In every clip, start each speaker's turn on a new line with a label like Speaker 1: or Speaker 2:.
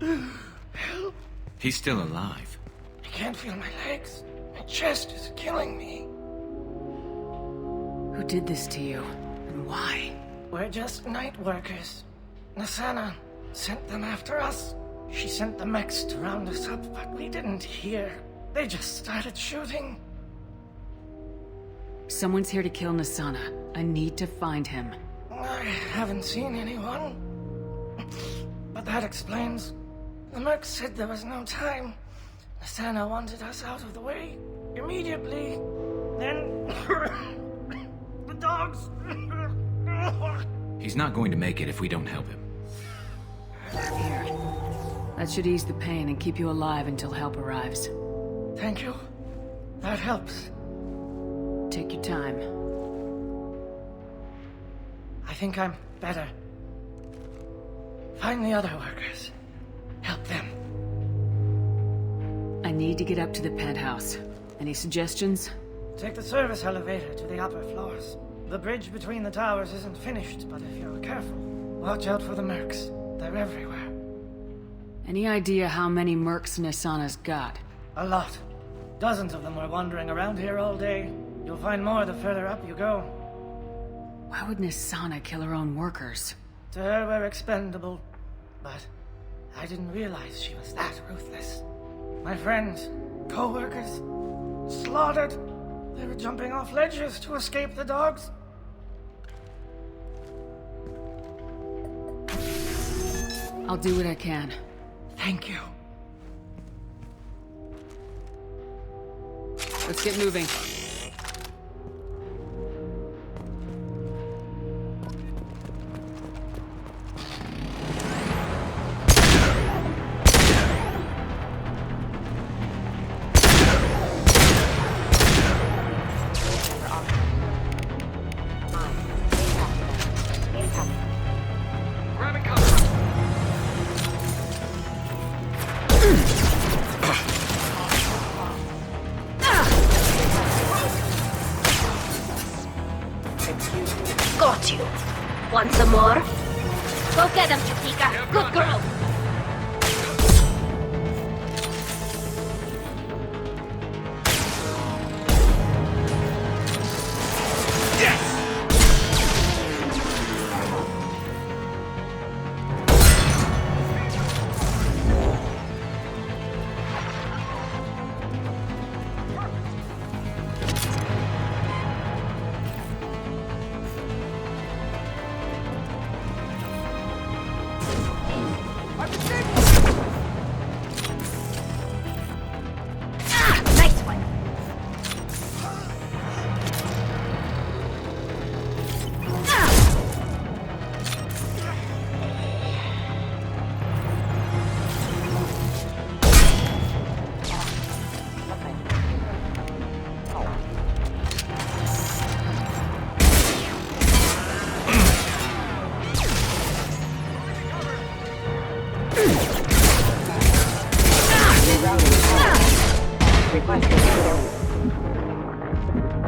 Speaker 1: Help.
Speaker 2: He's still alive.
Speaker 1: I can't feel my legs. My chest is killing me.
Speaker 3: Who did this to you? And why?
Speaker 1: We're just night workers. Nasana sent them after us. She sent the mechs to round us up, but we didn't hear. They just started shooting.
Speaker 3: Someone's here to kill Nasana. I need to find him.
Speaker 1: I haven't seen anyone. But that explains. The merc said there was no time. Nasana wanted us out of the way. Immediately. Then... the dogs...
Speaker 2: He's not going to make it if we don't help him.
Speaker 3: Here. That should ease the pain and keep you alive until help arrives.
Speaker 1: Thank you. That helps.
Speaker 3: Take your time.
Speaker 1: I think I'm better. Find the other workers. Help them.
Speaker 3: I need to get up to the penthouse. Any suggestions?
Speaker 1: Take the service elevator to the upper floors. The bridge between the towers isn't finished, but if you're careful, watch out for the mercs. They're everywhere.
Speaker 3: Any idea how many mercs Nasana's got?
Speaker 1: A lot. Dozens of them were wandering around here all day. You'll find more the further up you go.
Speaker 3: Why would Nasana kill her own workers?
Speaker 1: To her, we're expendable. But I didn't realize she was that ruthless. My friends, co-workers, slaughtered. They were jumping off ledges to escape the dogs.
Speaker 3: I'll do what I can.
Speaker 1: Thank you.
Speaker 3: Let's get moving.
Speaker 4: Got you. Want some more? Go get them, Chitika. Good girl.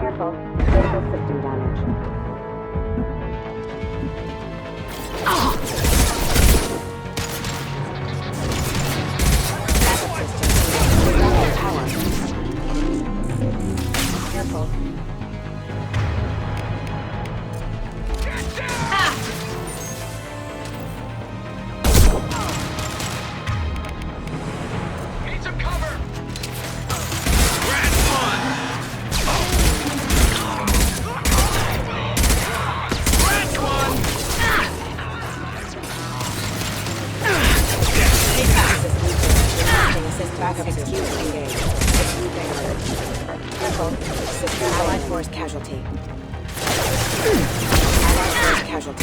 Speaker 5: Careful, critical system damage. Backup system. Careful.
Speaker 6: Need some cover!
Speaker 5: Backup system engaged. Careful. System allied force casualty. Allied force casualty.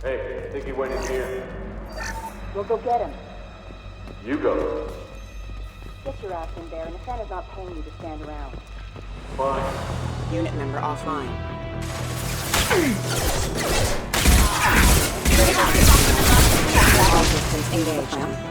Speaker 6: Hey, I think he went in here.
Speaker 7: We'll go get him.
Speaker 6: You go.
Speaker 7: Get your ass in there, and the Santa's not paying you to stand around.
Speaker 6: Fine.
Speaker 5: Unit member offline. All systems engaged.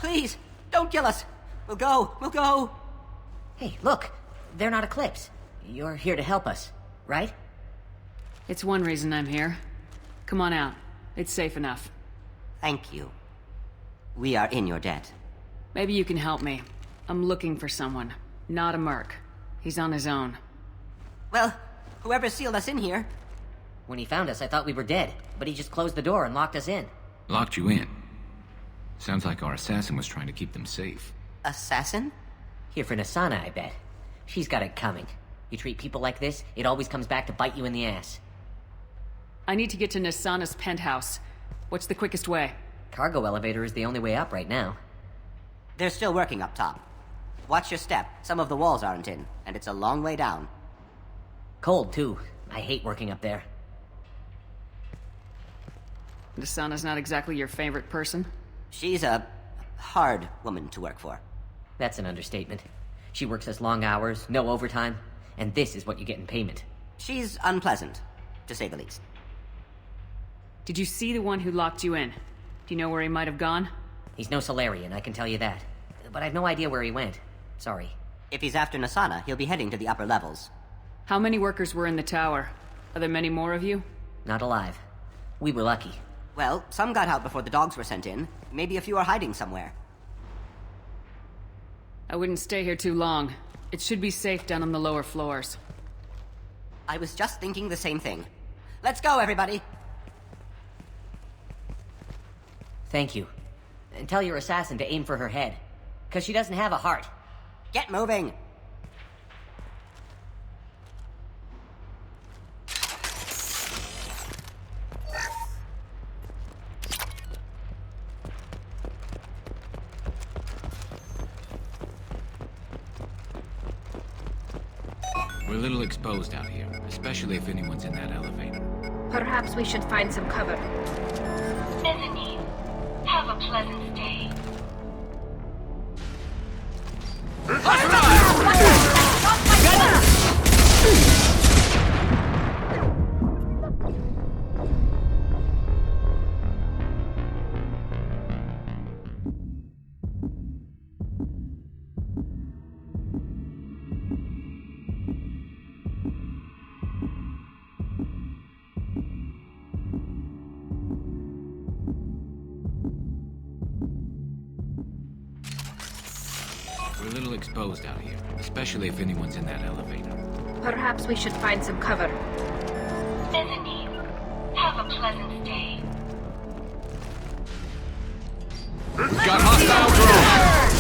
Speaker 8: Please, don't kill us. We'll go.
Speaker 9: Hey, look. They're not Eclipse. You're here to help us, right?
Speaker 3: It's one reason I'm here. Come on out. It's safe enough.
Speaker 8: Thank you. We are in your debt.
Speaker 3: Maybe you can help me. I'm looking for someone. Not a merc. He's on his own.
Speaker 8: Well, whoever sealed us in here...
Speaker 9: When he found us, I thought we were dead, but he just closed the door and locked us in.
Speaker 2: Locked you in? Sounds like our assassin was trying to keep them safe.
Speaker 8: Assassin?
Speaker 9: Here for Nasana, I bet. She's got it coming. You treat people like this, it always comes back to bite you in the ass.
Speaker 3: I need to get to Nasana's penthouse. What's the quickest way?
Speaker 9: Cargo elevator is the only way up right now.
Speaker 8: They're still working up top. Watch your step. Some of the walls aren't in, and it's a long way down.
Speaker 9: Cold, too. I hate working up there.
Speaker 3: Nasana's not exactly your favorite person?
Speaker 8: She's a hard woman to work for.
Speaker 9: That's an understatement. She works us long hours, no overtime, and this is what you get in payment.
Speaker 8: She's unpleasant, to say the least.
Speaker 3: Did you see the one who locked you in? Do you know where he might have gone?
Speaker 9: He's no Solarian, I can tell you that. But I've no idea where he went. Sorry.
Speaker 8: If he's after Nasana, he'll be heading to the upper levels.
Speaker 3: How many workers were in the tower? Are there many more of you?
Speaker 9: Not alive. We were lucky.
Speaker 8: Well, some got out before the dogs were sent in. Maybe a few are hiding somewhere.
Speaker 3: I wouldn't stay here too long. It should be safe down on the lower floors.
Speaker 8: I was just thinking the same thing. Let's go, everybody!
Speaker 9: Thank you. And tell your assassin to aim for her head. 'Cause she doesn't have a heart.
Speaker 8: Get moving!
Speaker 2: We're a little exposed out here, especially if anyone's in that elevator.
Speaker 4: Perhaps we should find some cover.
Speaker 7: Mezzanine. Have a pleasant day.
Speaker 2: We're a little exposed out here, especially if anyone's in that elevator.
Speaker 4: Perhaps we should find some cover.
Speaker 7: Mezzanine. Have a pleasant day.
Speaker 2: Got hostile drones!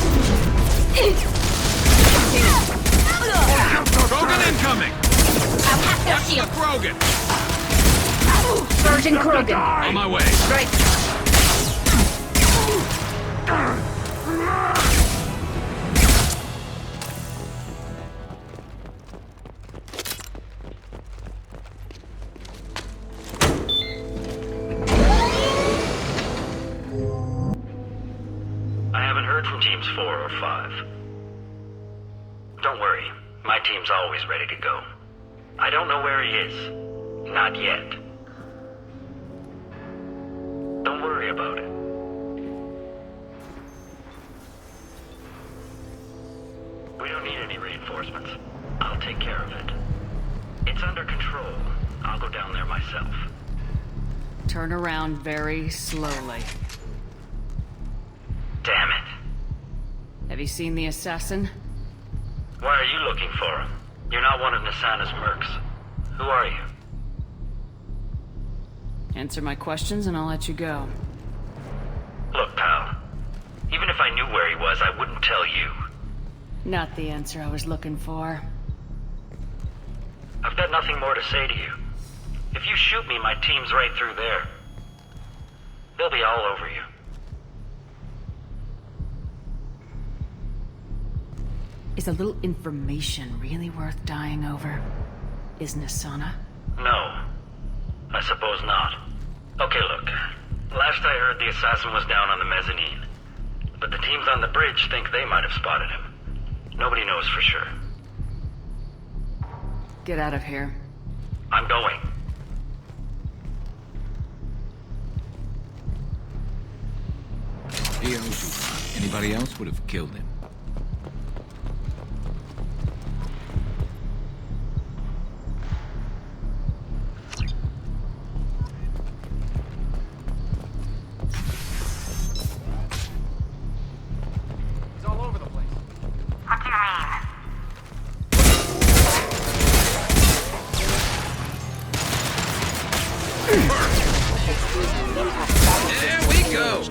Speaker 2: Krogan incoming!
Speaker 4: I'll hack their
Speaker 2: Watch the
Speaker 4: shield.
Speaker 2: Krogan!
Speaker 4: Surgeon Krogan.
Speaker 2: On my way!
Speaker 4: Right.
Speaker 10: I haven't heard from teams 4 or 5. Don't worry, my team's always ready to go. I don't know where he is. Not yet. Don't worry about it. We don't need any reinforcements. I'll take care of it. It's under control. I'll go down there myself.
Speaker 3: Turn around very slowly.
Speaker 10: Damn it.
Speaker 3: Have you seen the assassin?
Speaker 10: Why are you looking for him? You're not one of Nasana's mercs. Who are you?
Speaker 3: Answer my questions and I'll let you go.
Speaker 10: Look, pal. Even if I knew where he was, I wouldn't tell you.
Speaker 3: Not the answer I was looking for.
Speaker 10: I've got nothing more to say to you. If you shoot me, my team's right through there. They'll be all over you.
Speaker 3: Is a little information really worth dying over? Is Nasana?
Speaker 10: No. I suppose not. Okay, look. Last I heard, the assassin was down on the mezzanine. But the teams on the bridge think they might have spotted him. Nobody knows for sure.
Speaker 3: Get out of here.
Speaker 10: I'm going.
Speaker 2: Anybody else would have killed him.
Speaker 1: He's all over the place.
Speaker 7: What do you mean?
Speaker 2: There we go!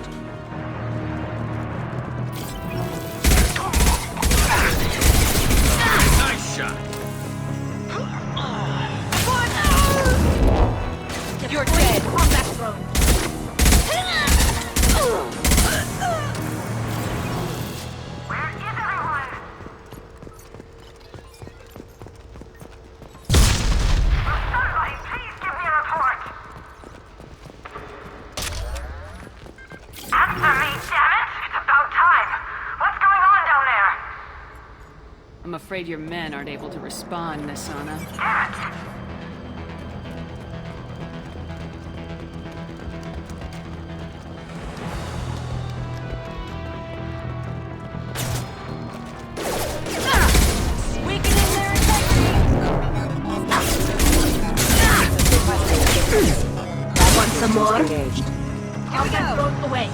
Speaker 3: I'm afraid your men aren't able to respond, Nasana.
Speaker 4: Want some more?
Speaker 5: Engaged.
Speaker 4: I'll get both away.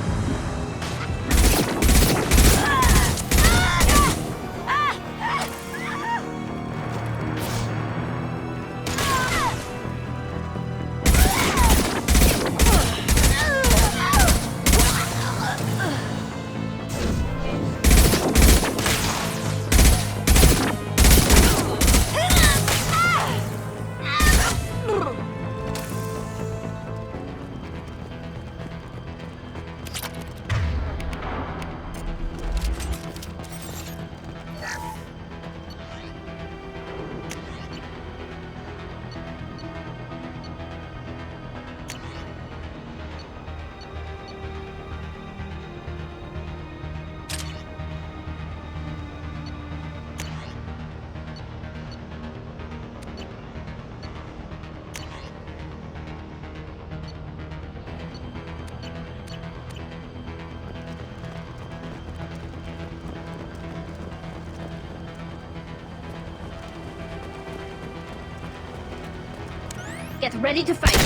Speaker 4: Get ready to fight.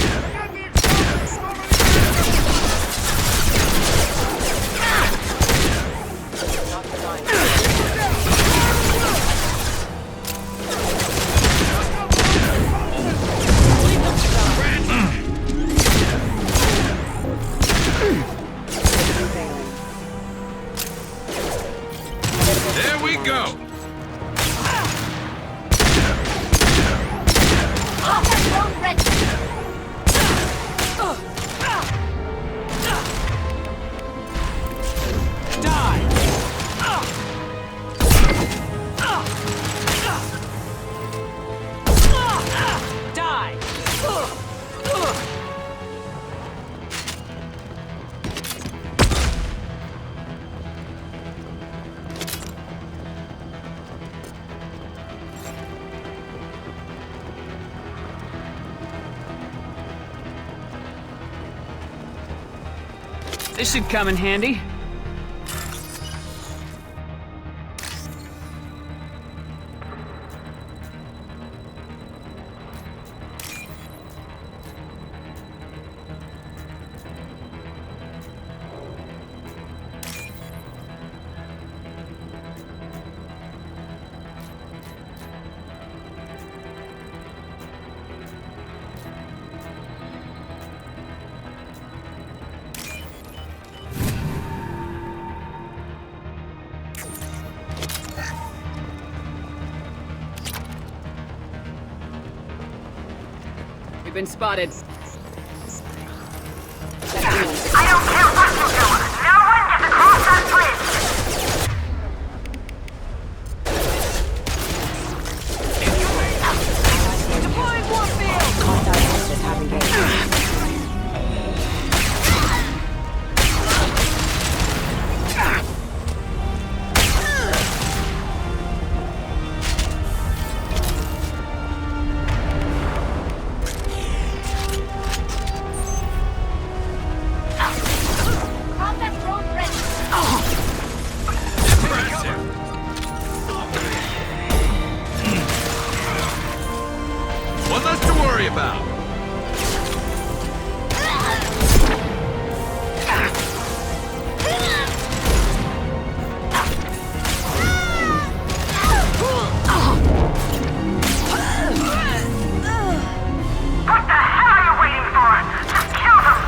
Speaker 2: There we go!
Speaker 3: This should come in handy. We've been spotted.
Speaker 4: I don't care what you do. No one gets across that bridge. Deploying warfield.
Speaker 5: Hostile forces have engaged.
Speaker 2: One less to worry about.
Speaker 4: What the hell are you waiting for? Just kill them!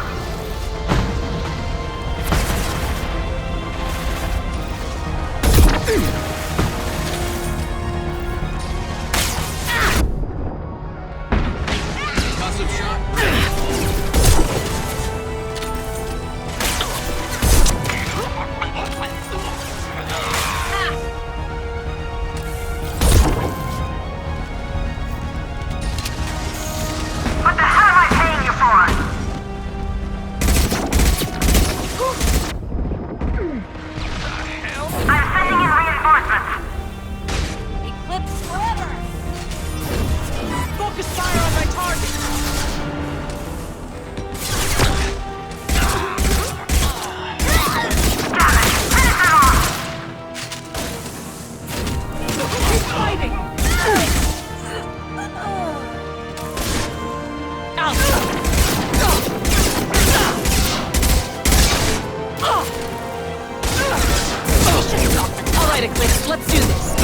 Speaker 3: Let's do this.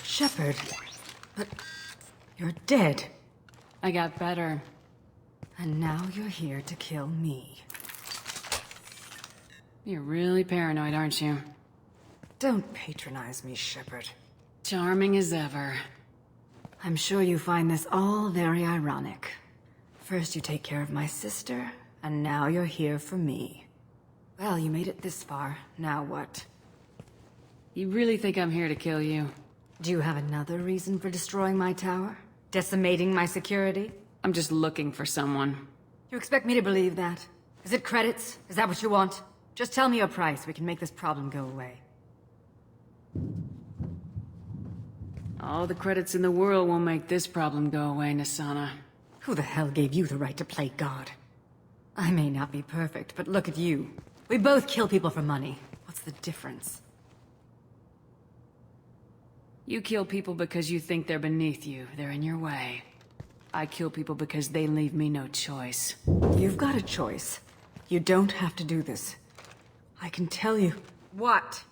Speaker 5: Shepard, but you're dead.
Speaker 3: I got better.
Speaker 5: And now you're here to kill me.
Speaker 3: You're really paranoid, aren't you?
Speaker 5: Don't patronize me, Shepard.
Speaker 3: Charming as ever.
Speaker 5: I'm sure you find this all very ironic. First you take care of my sister, and now you're here for me. Well, you made it this far. Now what?
Speaker 3: You really think I'm here to kill you?
Speaker 5: Do you have another reason for destroying my tower? Decimating my security?
Speaker 3: I'm just looking for someone.
Speaker 5: You expect me to believe that? Is it credits? Is that what you want? Just tell me your price. We can make this problem go away.
Speaker 3: All the credits in the world won't make this problem go away, Nasana.
Speaker 5: Who the hell gave you the right to play God? I may not be perfect, but look at you. We both kill people for money. What's the difference?
Speaker 3: You kill people because you think they're beneath you. They're in your way. I kill people because they leave me no choice.
Speaker 5: You've got a choice. You don't have to do this. I can tell you. What?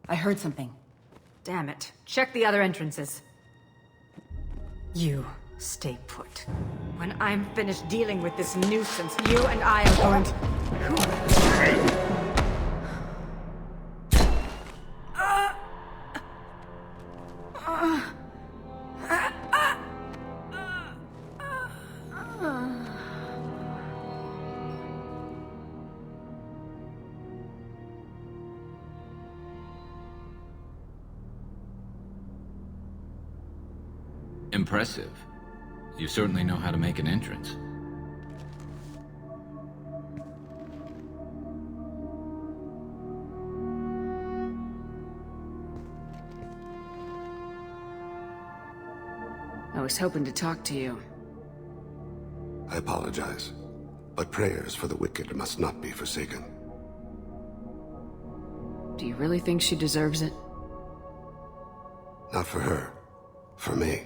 Speaker 9: I heard something.
Speaker 5: Damn it. Check the other entrances. You stay put. When I'm finished dealing with this nuisance, you and I are going to...
Speaker 2: Impressive. You certainly know how to make an entrance.
Speaker 3: I was hoping to talk to you.
Speaker 11: I apologize, but prayers for the wicked must not be forsaken.
Speaker 3: Do you really think she deserves it?
Speaker 11: Not for her. For me.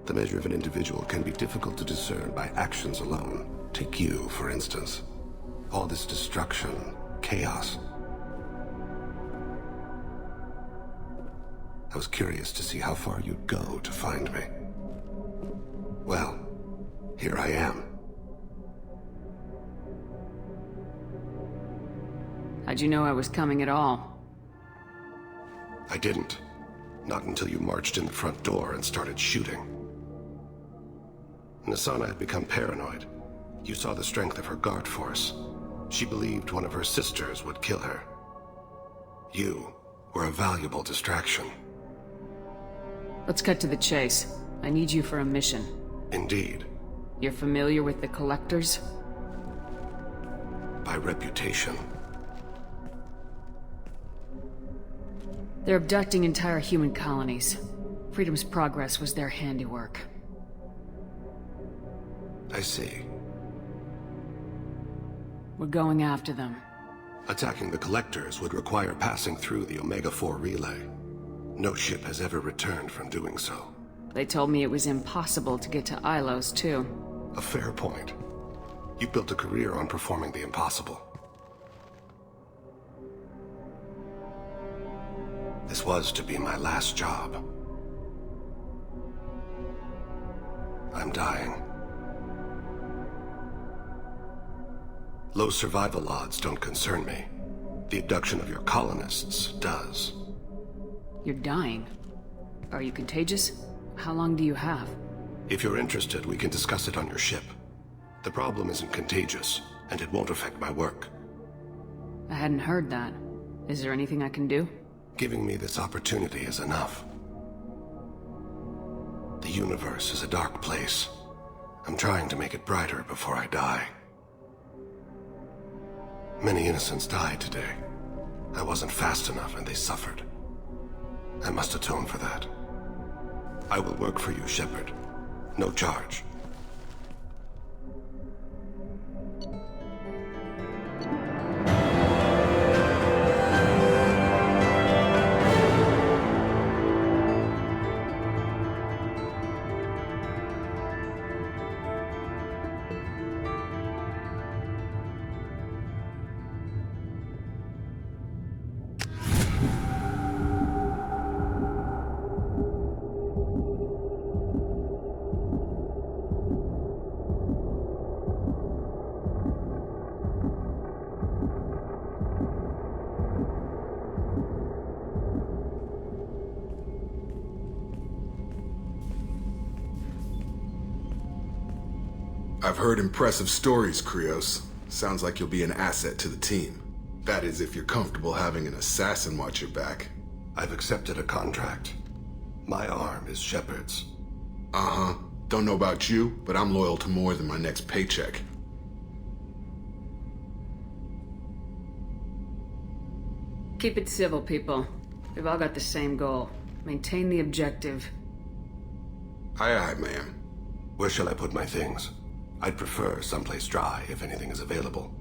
Speaker 11: The measure of an individual can be difficult to discern by actions alone. Take you, for instance. All this destruction, chaos. I was curious to see how far you'd go to find me. Well, here I am.
Speaker 3: How'd you know I was coming at all?
Speaker 11: I didn't. Not until you marched in the front door and started shooting. Nasana had become paranoid. You saw the strength of her guard force. She believed one of her sisters would kill her. You were a valuable distraction.
Speaker 3: Let's cut to the chase. I need you for a mission.
Speaker 11: Indeed.
Speaker 3: You're familiar with the Collectors?
Speaker 11: By reputation.
Speaker 3: They're abducting entire human colonies. Freedom's Progress was their handiwork.
Speaker 11: I see.
Speaker 3: We're going after them.
Speaker 11: Attacking the Collectors would require passing through the Omega-4 relay. No ship has ever returned from doing so.
Speaker 3: They told me it was impossible to get to Ilos, too.
Speaker 11: A fair point. You built a career on performing the impossible. This was to be my last job. I'm dying. Low survival odds don't concern me. The abduction of your colonists does.
Speaker 3: You're dying. Are you contagious? How long do you have?
Speaker 11: If you're interested, we can discuss it on your ship. The problem isn't contagious, and it won't affect my work.
Speaker 3: I hadn't heard that. Is there anything I can do?
Speaker 11: Giving me this opportunity is enough. The universe is a dark place. I'm trying to make it brighter before I die. Many innocents died today. I wasn't fast enough and they suffered. I must atone for that. I will work for you, Shepard. No charge.
Speaker 12: I've heard impressive stories, Krios. Sounds like you'll be an asset to the team. That is, if you're comfortable having an assassin watch your back.
Speaker 11: I've accepted a contract. My arm is Shepard's.
Speaker 12: Uh-huh. Don't know about you, but I'm loyal to more than my next paycheck.
Speaker 3: Keep it civil, people. We've all got the same goal. Maintain the objective.
Speaker 12: Aye, aye, ma'am.
Speaker 11: Where shall I put my things? I'd prefer someplace dry if anything is available.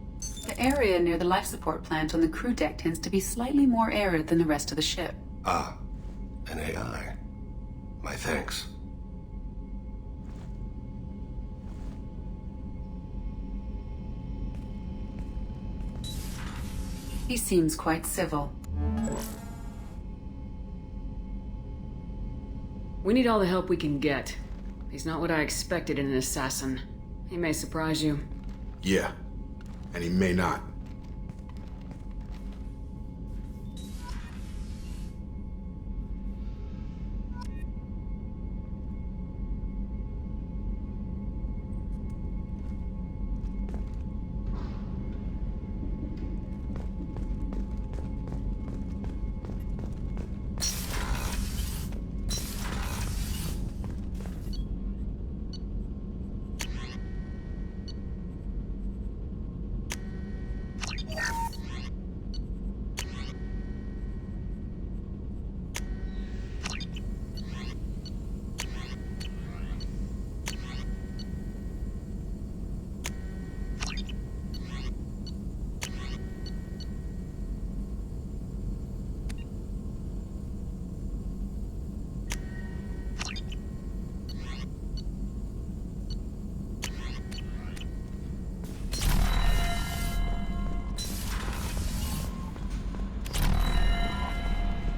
Speaker 13: The area near the life support plant on the crew deck tends to be slightly more arid than the rest of the ship.
Speaker 11: Ah, an AI. My thanks.
Speaker 13: He seems quite civil.
Speaker 3: We need all the help we can get. He's not what I expected in an assassin. He may surprise you.
Speaker 12: Yeah, and he may not.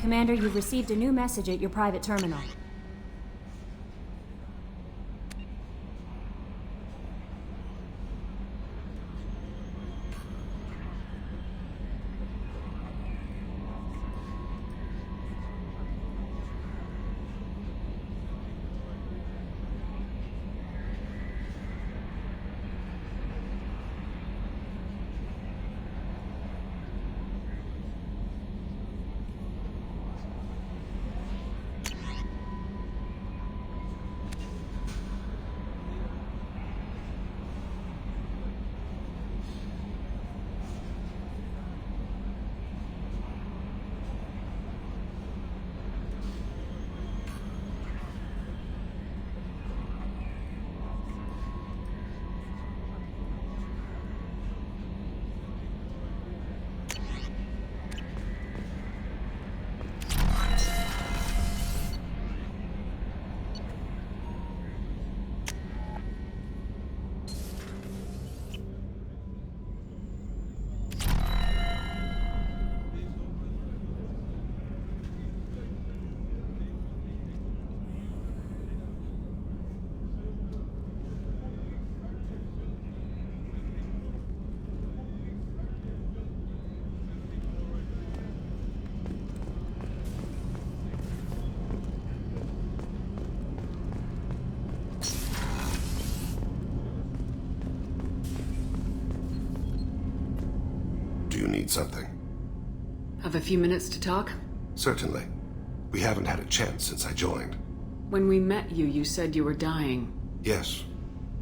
Speaker 14: Commander, you've received a new message at your private terminal.
Speaker 11: You need something?
Speaker 3: Have a few minutes to talk?
Speaker 11: Certainly. We haven't had a chance since I joined.
Speaker 3: When we met you, you said you were dying.
Speaker 11: Yes.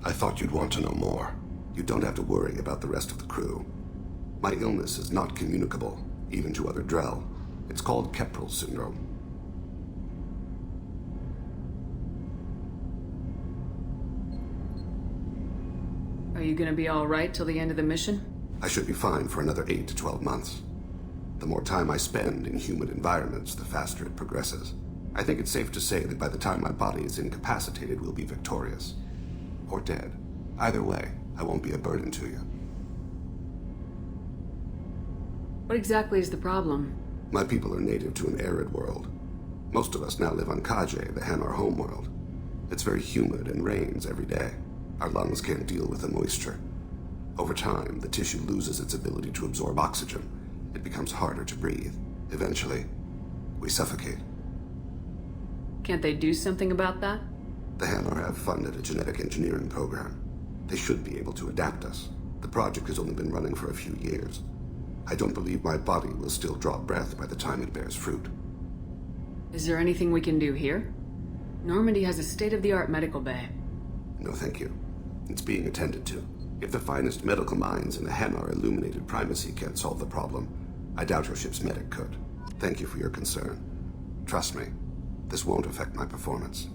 Speaker 11: I thought you'd want to know more. You don't have to worry about the rest of the crew. My illness is not communicable, even to other Drell. It's called Keprel syndrome.
Speaker 3: Are you gonna be alright till the end of the mission?
Speaker 11: I should be fine for another 8 to 12 months. The more time I spend in human environments, the faster it progresses. I think it's safe to say that by the time my body is incapacitated, we'll be victorious. Or dead. Either way, I won't be a burden to you.
Speaker 3: What exactly is the problem?
Speaker 11: My people are native to an arid world. Most of us now live on Kaje, the Hanar homeworld. It's very humid and rains every day. Our lungs can't deal with the moisture. Over time, the tissue loses its ability to absorb oxygen. It becomes harder to breathe. Eventually, we suffocate.
Speaker 3: Can't they do something about that?
Speaker 11: The Hanar have funded a genetic engineering program. They should be able to adapt us. The project has only been running for a few years. I don't believe my body will still draw breath by the time it bears fruit.
Speaker 3: Is there anything we can do here? Normandy has a state-of-the-art medical bay.
Speaker 11: No, thank you. It's being attended to. If the finest medical minds in the Hanar illuminated primacy can't solve the problem, I doubt your ship's medic could. Thank you for your concern. Trust me, this won't affect my performance.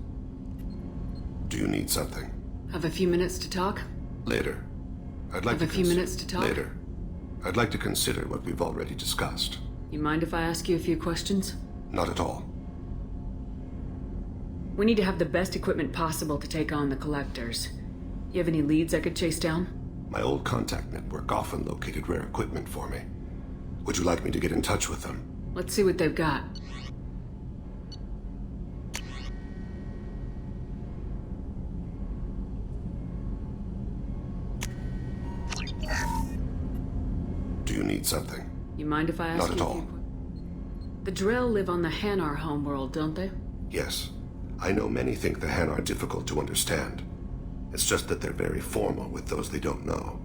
Speaker 11: Do you need something?
Speaker 3: Have a few minutes to talk?
Speaker 11: Later. I'd like
Speaker 3: Have a few minutes to talk?
Speaker 11: Later. I'd like to consider what we've already discussed.
Speaker 3: You mind if I ask you a few questions?
Speaker 11: Not at all.
Speaker 3: We need to have the best equipment possible to take on the collectors. You have any leads I could chase down?
Speaker 11: My old contact network often located rare equipment for me. Would you like me to get in touch with them?
Speaker 3: Let's see what they've got.
Speaker 11: Do you need something?
Speaker 3: You mind if I ask
Speaker 11: Not
Speaker 3: you
Speaker 11: at
Speaker 3: a
Speaker 11: all.
Speaker 3: few The Drell live on the Hanar homeworld, don't they?
Speaker 11: Yes. I know many think the Hanar are difficult to understand. It's just that they're very formal with those they don't know.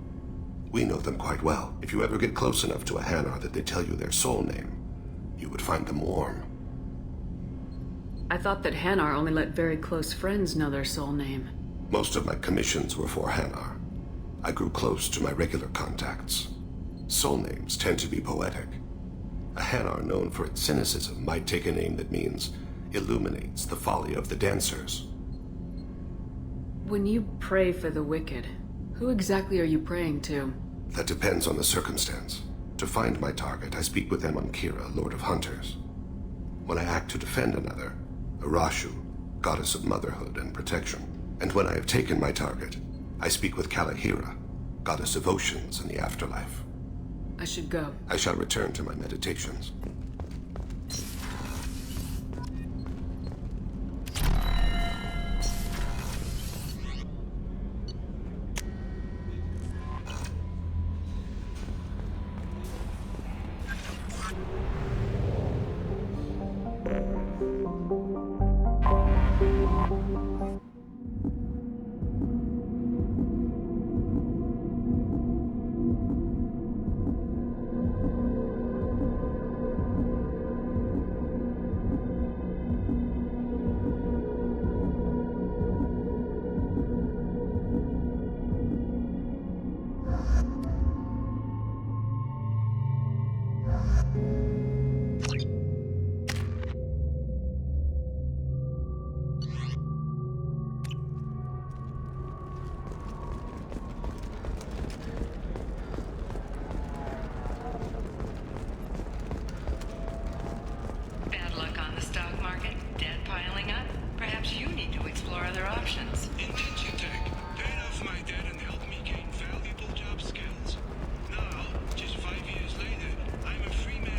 Speaker 11: We know them quite well. If you ever get close enough to a Hanar that they tell you their soul name, you would find them warm.
Speaker 3: I thought that Hanar only let very close friends know their soul name.
Speaker 11: Most of my commissions were for Hanar. I grew close to my regular contacts. Soul names tend to be poetic. A Hanar known for its cynicism might take a name that means illuminates the folly of the dancers.
Speaker 3: When you pray for the wicked, who exactly are you praying to?
Speaker 11: That depends on the circumstance. To find my target, I speak with them on Kira, Lord of Hunters. When I act to defend another, Arashu, goddess of motherhood and protection. And when I have taken my target, I speak with Kalahira, goddess of oceans and the afterlife.
Speaker 3: I should go.
Speaker 11: I shall return to my meditations.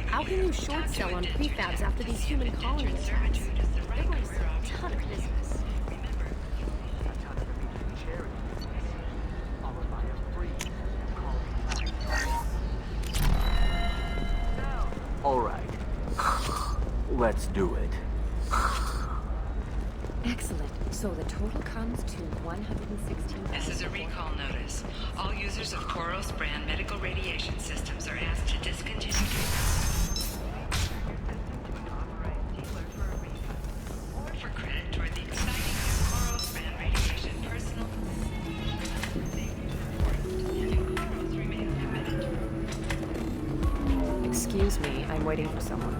Speaker 4: How can you short sell on prefabs after these human colony attacks? They're going to sell a ton of business.
Speaker 15: All right. Let's do it.
Speaker 14: Excellent. So the total comes to 116.
Speaker 16: This is a recall notice. All users of Koros brand medical radiation systems are asked to discontinue treatment. Or for credit toward the exciting new Koros brand radiation personal. Koros remains committed to
Speaker 14: Excuse me, I'm waiting for someone.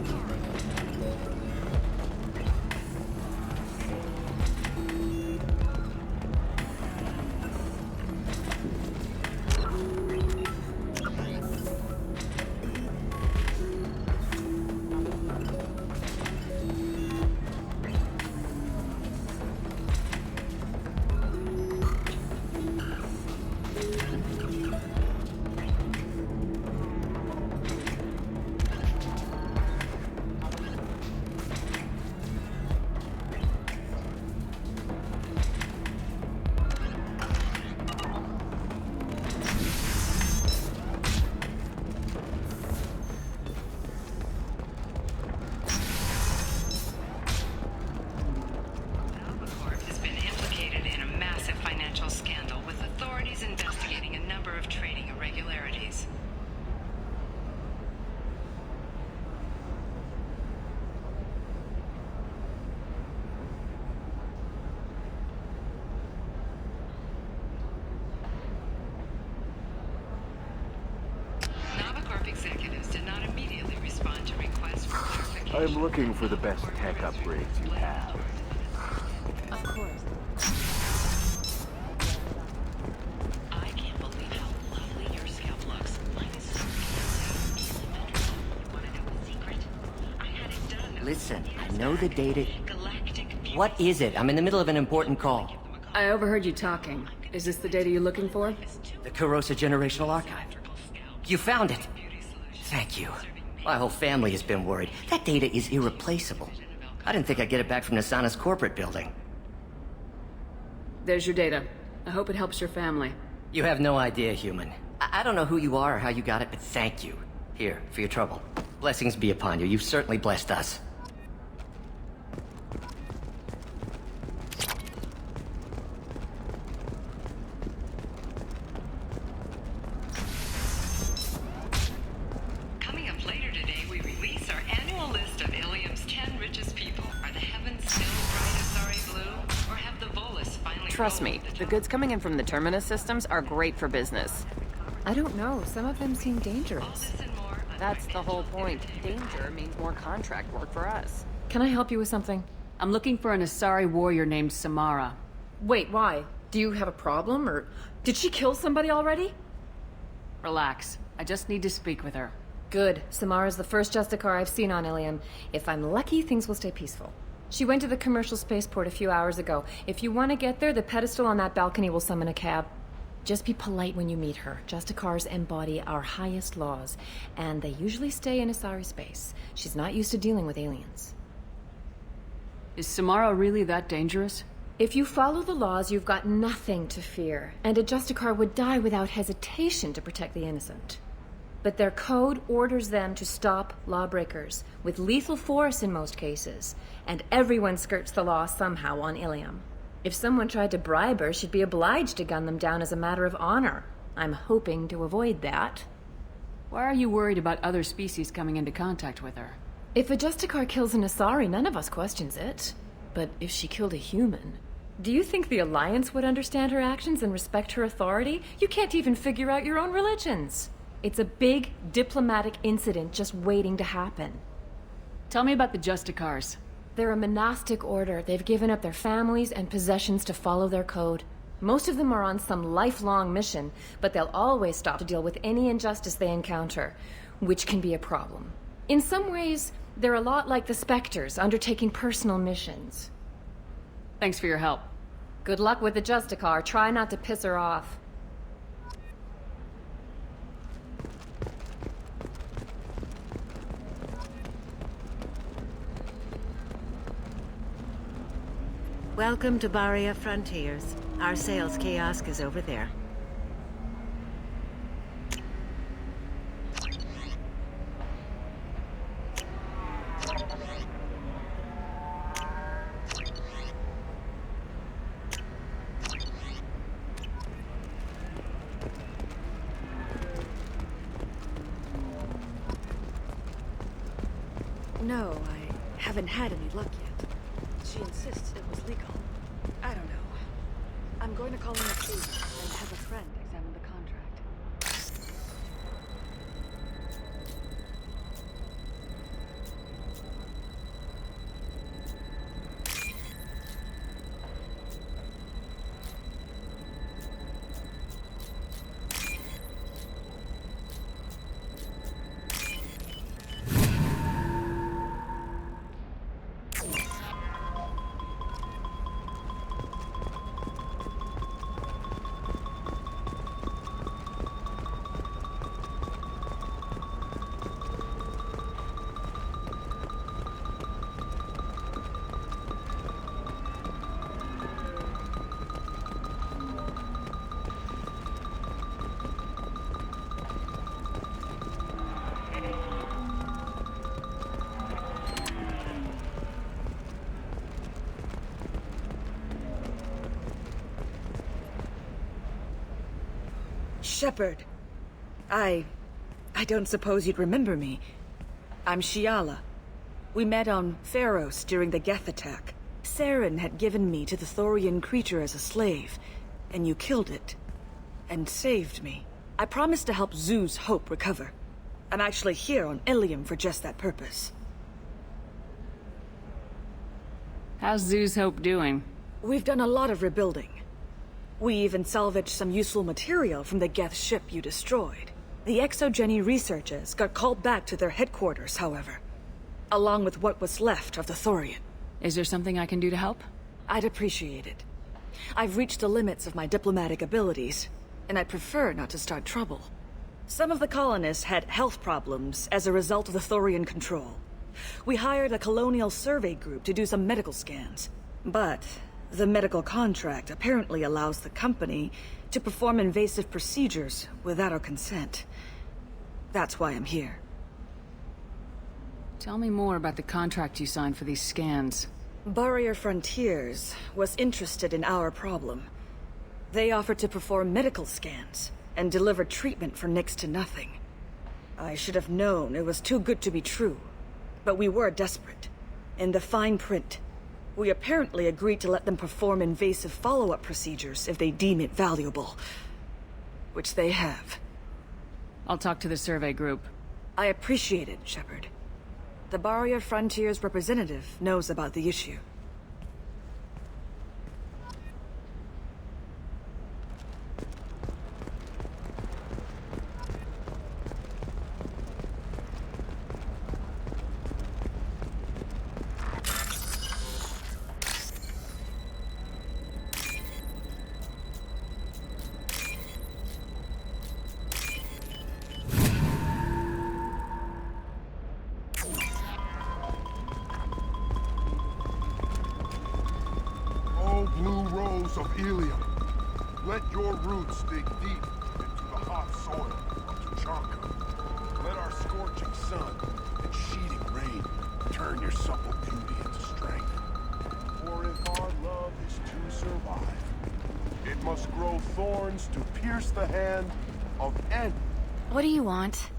Speaker 15: I'm looking for the best tech upgrades you have.
Speaker 14: Of course.
Speaker 16: I can't believe how lovely your scalp looks. Mine is so want to know the secret? I had it done.
Speaker 9: Listen, I know the data...
Speaker 16: Galactic.
Speaker 9: What is it? I'm in the middle of an important call.
Speaker 3: I overheard you talking. Is this the data you're looking for?
Speaker 9: The Kurosa Generational Archive. You found it! Thank you. My whole family has been worried. That data is irreplaceable. I didn't think I'd get it back from Nasana's corporate building.
Speaker 3: There's your data. I hope it helps your family.
Speaker 9: You have no idea, human. I don't know who you are or how you got it, but thank you. Here, for your trouble. Blessings be upon you. You've certainly blessed us.
Speaker 16: Coming up later today, we release our annual list of Ilium's 10 richest people. Are the heavens still bright Asari blue? Or have the Volus finally
Speaker 17: Trust me, the goods coming in from the Terminus systems are great for business.
Speaker 14: I don't know. Some of them seem dangerous.
Speaker 17: That's the whole point. Danger means more contract work for us.
Speaker 14: Can I help you with something?
Speaker 3: I'm looking for an Asari warrior named Samara.
Speaker 14: Wait, why? Do you have a problem, or did she kill somebody already?
Speaker 3: Relax. I just need to speak with her.
Speaker 14: Good. Samara's the first Justicar I've seen on Ilium. If I'm lucky, things will stay peaceful. She went to the commercial spaceport a few hours ago. If you want to get there, the pedestal on that balcony will summon a cab. Just be polite when you meet her. Justicars embody our highest laws, and they usually stay in Asari space. She's not used to dealing with aliens.
Speaker 3: Is Samara really that dangerous?
Speaker 14: If you follow the laws, you've got nothing to fear, and a Justicar would die without hesitation to protect the innocent. But their code orders them to stop lawbreakers, with lethal force in most cases, and everyone skirts the law somehow on Ilium. If someone tried to bribe her, she'd be obliged to gun them down as a matter of honor. I'm hoping to avoid that.
Speaker 3: Why are you worried about other species coming into contact with her?
Speaker 14: If a Justicar kills an Asari, none of us questions it. But if she killed a human... Do you think the Alliance would understand her actions and respect her authority? You can't even figure out your own religions. It's a big diplomatic incident just waiting to happen.
Speaker 3: Tell me about the Justicars.
Speaker 14: They're a monastic order. They've given up their families and possessions to follow their code. Most of them are on some lifelong mission, but they'll always stop to deal with any injustice they encounter, which can be a problem. In some ways, they're a lot like the Spectres, undertaking personal missions.
Speaker 3: Thanks for your help.
Speaker 14: Good luck with the Justicar. Try not to piss her off.
Speaker 18: Welcome to Barria Frontiers. Our sales kiosk is over there.
Speaker 19: No, I haven't had any luck yet. She insists it was legal. I don't know. I'm going to call in a fee and have a friend examine the contract. Shepard. I don't suppose you'd remember me. I'm Shiala. We met on Pharos during the Geth attack. Saren had given me to the Thorian creature as a slave, and you killed it. And saved me. I promised to help Zoo's Hope recover. I'm actually here on Ilium for just that purpose.
Speaker 3: How's Zoo's Hope doing?
Speaker 19: We've done a lot of rebuilding. We even salvaged some useful material from the Geth ship you destroyed. The exogeny researchers got called back to their headquarters, however, along with what was left of the Thorian.
Speaker 3: Is there something I can do to help?
Speaker 19: I'd appreciate it. I've reached the limits of my diplomatic abilities, and I'd prefer not to start trouble. Some of the colonists had health problems as a result of the Thorian control. We hired a colonial survey group to do some medical scans. But the medical contract apparently allows the company to perform invasive procedures without our consent. That's why I'm here.
Speaker 3: Tell me more about the contract you signed for these scans.
Speaker 19: Barrier Frontiers was interested in our problem. They offered to perform medical scans and deliver treatment for next to nothing. I should have known it was too good to be true, but we were desperate. In the fine print, we apparently agreed to let them perform invasive follow-up procedures if they deem it valuable. Which they have.
Speaker 3: I'll talk to the survey group.
Speaker 19: I appreciate it, Shepard. The Barrier Frontiers representative knows about the issue.
Speaker 20: Let your roots dig deep into the hot soil of Tuchanka. Let our scorching sun and sheeting rain turn your supple beauty into strength. For if our love is to survive, it must grow thorns to pierce the hand of any.
Speaker 5: What do you want?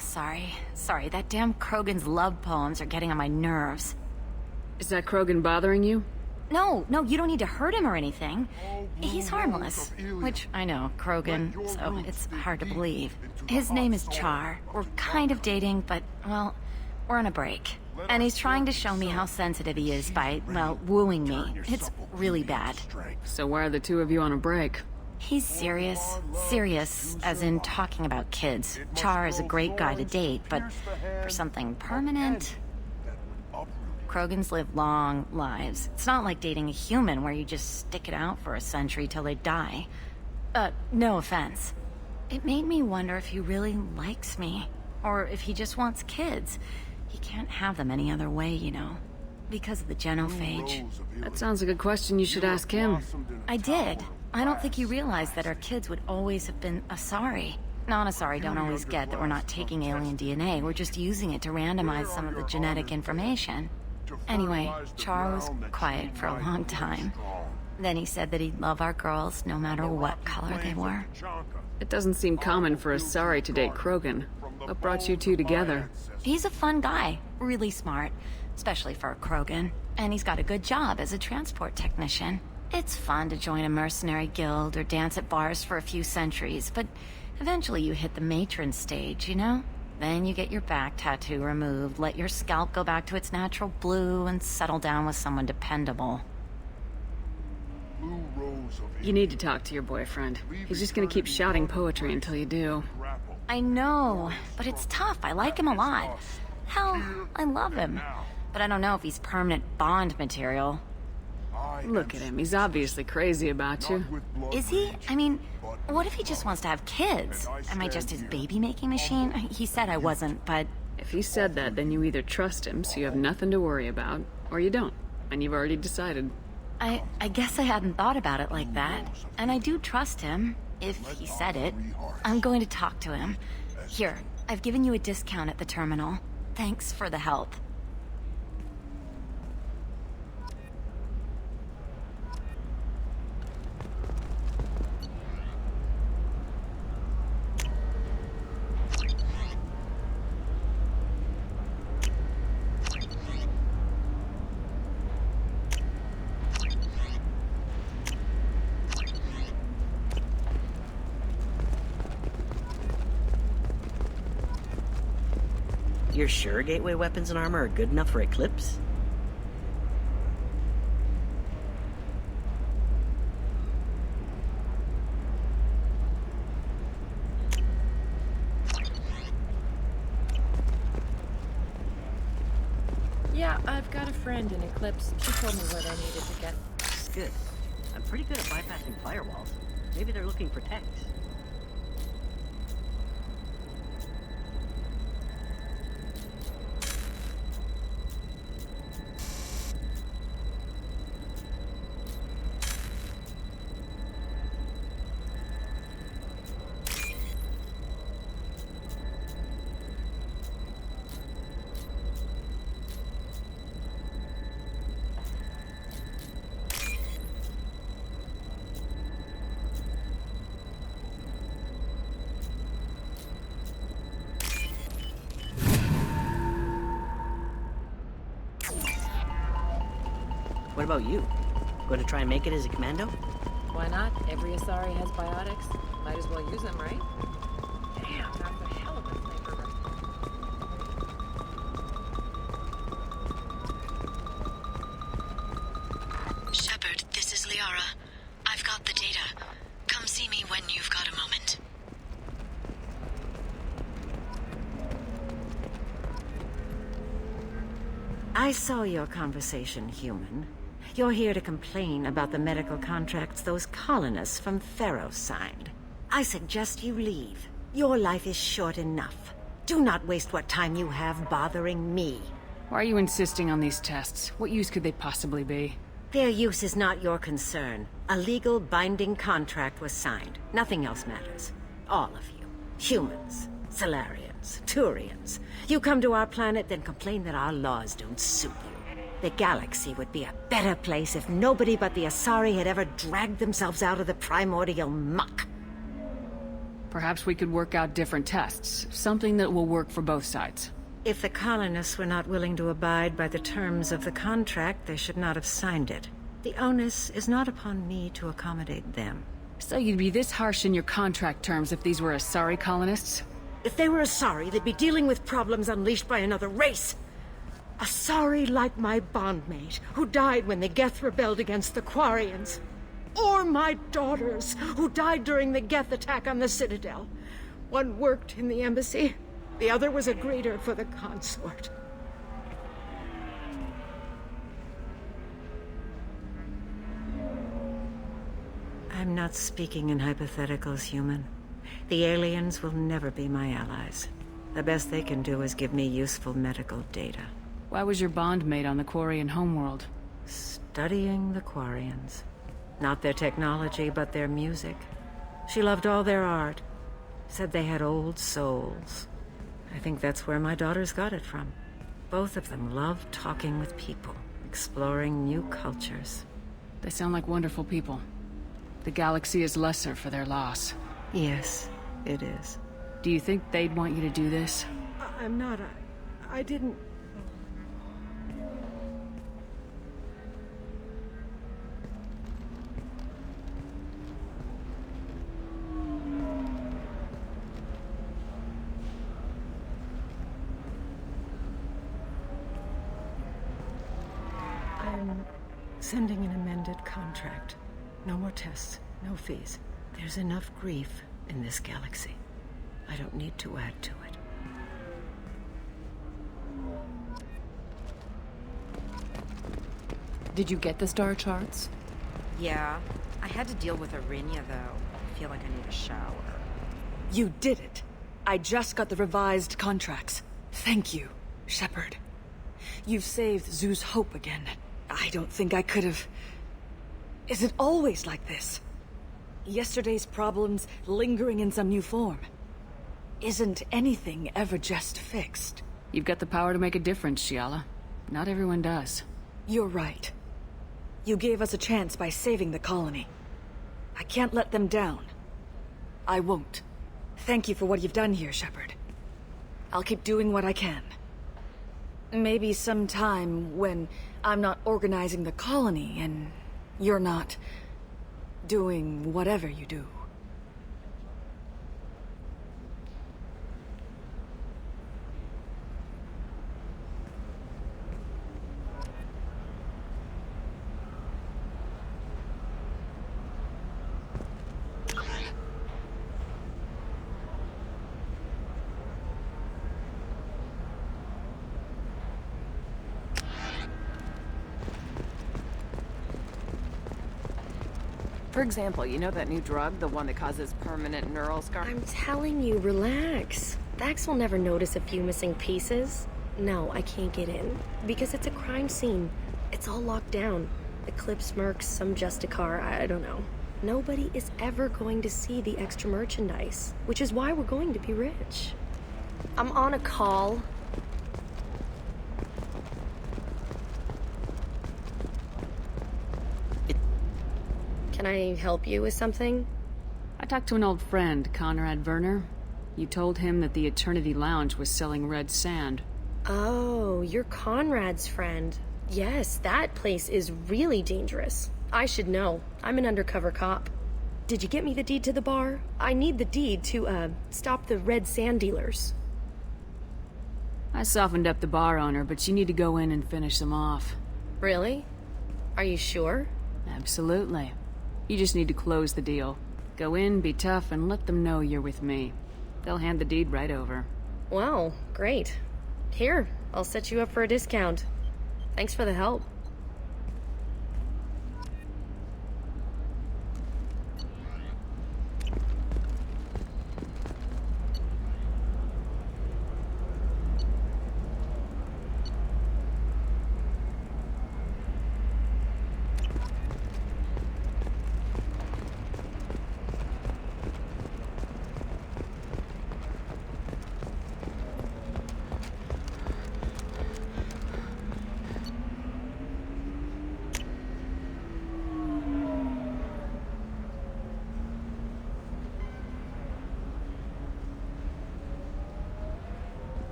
Speaker 5: Sorry, that damn Krogan's love poems are getting on my nerves.
Speaker 3: Is that Krogan bothering you?
Speaker 5: No, you don't need to hurt him or anything. He's harmless. Which, I know, Krogan, so it's hard to believe. His name is Char. We're kind of dating, but, well, we're on a break. And he's trying to show me how sensitive he is by, well, wooing me. It's really bad.
Speaker 3: So why are the two of you on a break?
Speaker 5: He's serious. Serious, as in talking about kids. Char is a great guy to date, but for something permanent... Krogans live long lives. It's not like dating a human where you just stick it out for a century till they die. No offense. It made me wonder if he really likes me, or if he just wants kids. He can't have them any other way, you know, because of the genophage.
Speaker 3: That sounds like a question you should ask him.
Speaker 5: I did. I don't think he realized that our kids would always have been Asari. Non-Asari don't always get that we're not taking alien DNA, we're just using it to randomize some of the genetic information. Anyway, Char was quiet for a long time. Then he said that he'd love our girls no matter what color they were.
Speaker 3: It doesn't seem common for Asari to date Krogan. What brought you two together?
Speaker 5: He's a fun guy, really smart, especially for a Krogan. And he's got a good job as a transport technician. It's fun to join a mercenary guild or dance at bars for a few centuries, but eventually you hit the matron stage, you know? Then you get your back tattoo removed, let your scalp go back to its natural blue, and settle down with someone dependable.
Speaker 3: You need to talk to your boyfriend. He's just gonna keep shouting poetry until you do.
Speaker 5: I know, but it's tough. I like him a lot. Hell, I love him. But I don't know if he's permanent Bond material.
Speaker 3: Look at him. He's obviously crazy about you.
Speaker 5: Is he? I mean, what if he just wants to have kids? Am I just his baby-making machine? He said I wasn't, but...
Speaker 3: If he said that, then you either trust him, so you have nothing to worry about, or you don't, and you've already decided.
Speaker 5: I guess I hadn't thought about it like that. And I do trust him, if he said it. I'm going to talk to him. Here, I've given you a discount at the terminal. Thanks for the help.
Speaker 9: You're sure gateway weapons and armor are good enough for Eclipse?
Speaker 14: I've got a friend in Eclipse. She told me where they needed to get.
Speaker 9: It's good. I'm pretty good at bypassing firewalls. Maybe they're looking for techs. What about you? Going to try and make it as a commando?
Speaker 14: Why not? Every Asari has biotics. Might as well use them, right? Damn, that's a hell of a sniper rifle.
Speaker 21: Shepard, this is Liara. I've got the data. Come see me when you've got a moment.
Speaker 18: I saw your conversation, human. You're here to complain about the medical contracts those colonists from Pharaoh signed. I suggest you leave. Your life is short enough. Do not waste what time you have bothering me.
Speaker 3: Why are you insisting on these tests? What use could they possibly be?
Speaker 18: Their use is not your concern. A legal binding contract was signed. Nothing else matters. All of you. Humans, Solarians, Turians. You come to our planet, then complain that our laws don't suit you. The galaxy would be a better place if nobody but the Asari had ever dragged themselves out of the primordial muck.
Speaker 3: Perhaps we could work out different tests. Something that will work for both sides.
Speaker 18: If the colonists were not willing to abide by the terms of the contract, they should not have signed it. The onus is not upon me to accommodate them.
Speaker 3: So you'd be this harsh in your contract terms if these were Asari colonists?
Speaker 18: If they were Asari, they'd be dealing with problems unleashed by another race. Asari like my bondmate, who died when the Geth rebelled against the Quarians. Or my daughters, who died during the Geth attack on the Citadel. One worked in the embassy, the other was a greeter for the consort. I'm not speaking in hypotheticals, human. The aliens will never be my allies. The best they can do is give me useful medical data.
Speaker 3: Why was your bondmate on the Quarian homeworld?
Speaker 18: Studying the Quarians. Not their technology, but their music. She loved all their art. Said they had old souls. I think that's where my daughters got it from. Both of them love talking with people, exploring new cultures.
Speaker 3: They sound like wonderful people. The galaxy is lesser for their loss.
Speaker 18: Yes, it is.
Speaker 3: Do you think they'd want you to do this?
Speaker 18: I'm not. I didn't... I'm sending an amended contract. No more tests, no fees. There's enough grief in this galaxy. I don't need to add to it.
Speaker 14: Did you get the star charts?
Speaker 22: Yeah. I had to deal with Arinya, though. I feel like I need a shower.
Speaker 19: You did it. I just got the revised contracts. Thank you, Shepard. You've saved Zoo's hope again. I don't think I could have... Is it always like this? Yesterday's problems lingering in some new form. Isn't anything ever just fixed?
Speaker 3: You've got the power to make a difference, Shiala. Not everyone does.
Speaker 19: You're right. You gave us a chance by saving the colony. I can't let them down. I won't. Thank you for what you've done here, Shepard. I'll keep doing what I can. Maybe sometime when I'm not organizing the colony and you're not doing whatever you do.
Speaker 17: For example, you know that new drug, the one that causes permanent neural scar?
Speaker 14: I'm telling you, relax. Vax will never notice a few missing pieces. No, I can't get in. Because it's a crime scene. It's all locked down. Eclipse mercs, some Justicar, I don't know. Nobody is ever going to see the extra merchandise, which is why we're going to be rich. I'm on a call. Can I help you with something?
Speaker 3: I talked to an old friend, Conrad Werner. You told him that the Eternity Lounge was selling red sand.
Speaker 14: Oh, you're Conrad's friend. Yes, that place is really dangerous. I should know. I'm an undercover cop. Did you get me the deed to the bar? I need the deed to, stop the red sand dealers.
Speaker 3: I softened up the bar owner, but you need to go in and finish them off.
Speaker 14: Really? Are you sure?
Speaker 3: Absolutely. You just need to close the deal. Go in, be tough, and let them know you're with me. They'll hand the deed right over.
Speaker 14: Wow, great. Here, I'll set you up for a discount. Thanks for the help.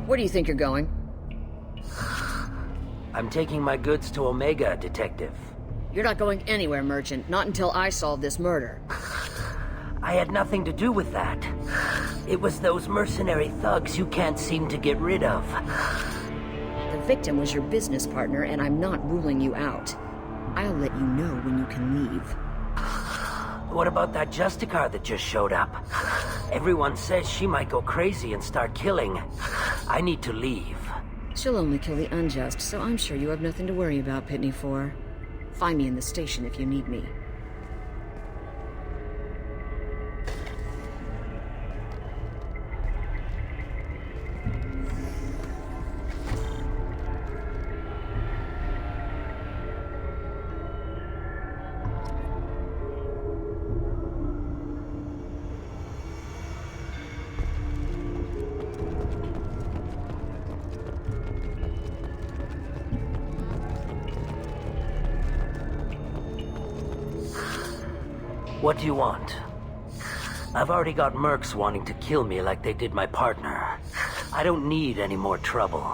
Speaker 6: Where do you think you're going?
Speaker 8: I'm taking my goods to Omega, Detective.
Speaker 6: You're not going anywhere, Merchant. Not until I solve this murder.
Speaker 8: I had nothing to do with that. It was those mercenary thugs you can't seem to get rid of.
Speaker 6: The victim was your business partner, and I'm not ruling you out. I'll let you know when you can leave.
Speaker 8: What about that Justicar that just showed up? Everyone says she might go crazy and start killing. I need to leave.
Speaker 6: She'll only kill the unjust, so I'm sure you have nothing to worry about, Pitney 4. Find me in the station if you need me.
Speaker 8: What do you want? I've already got mercs wanting to kill me like they did my partner. I don't need any more trouble.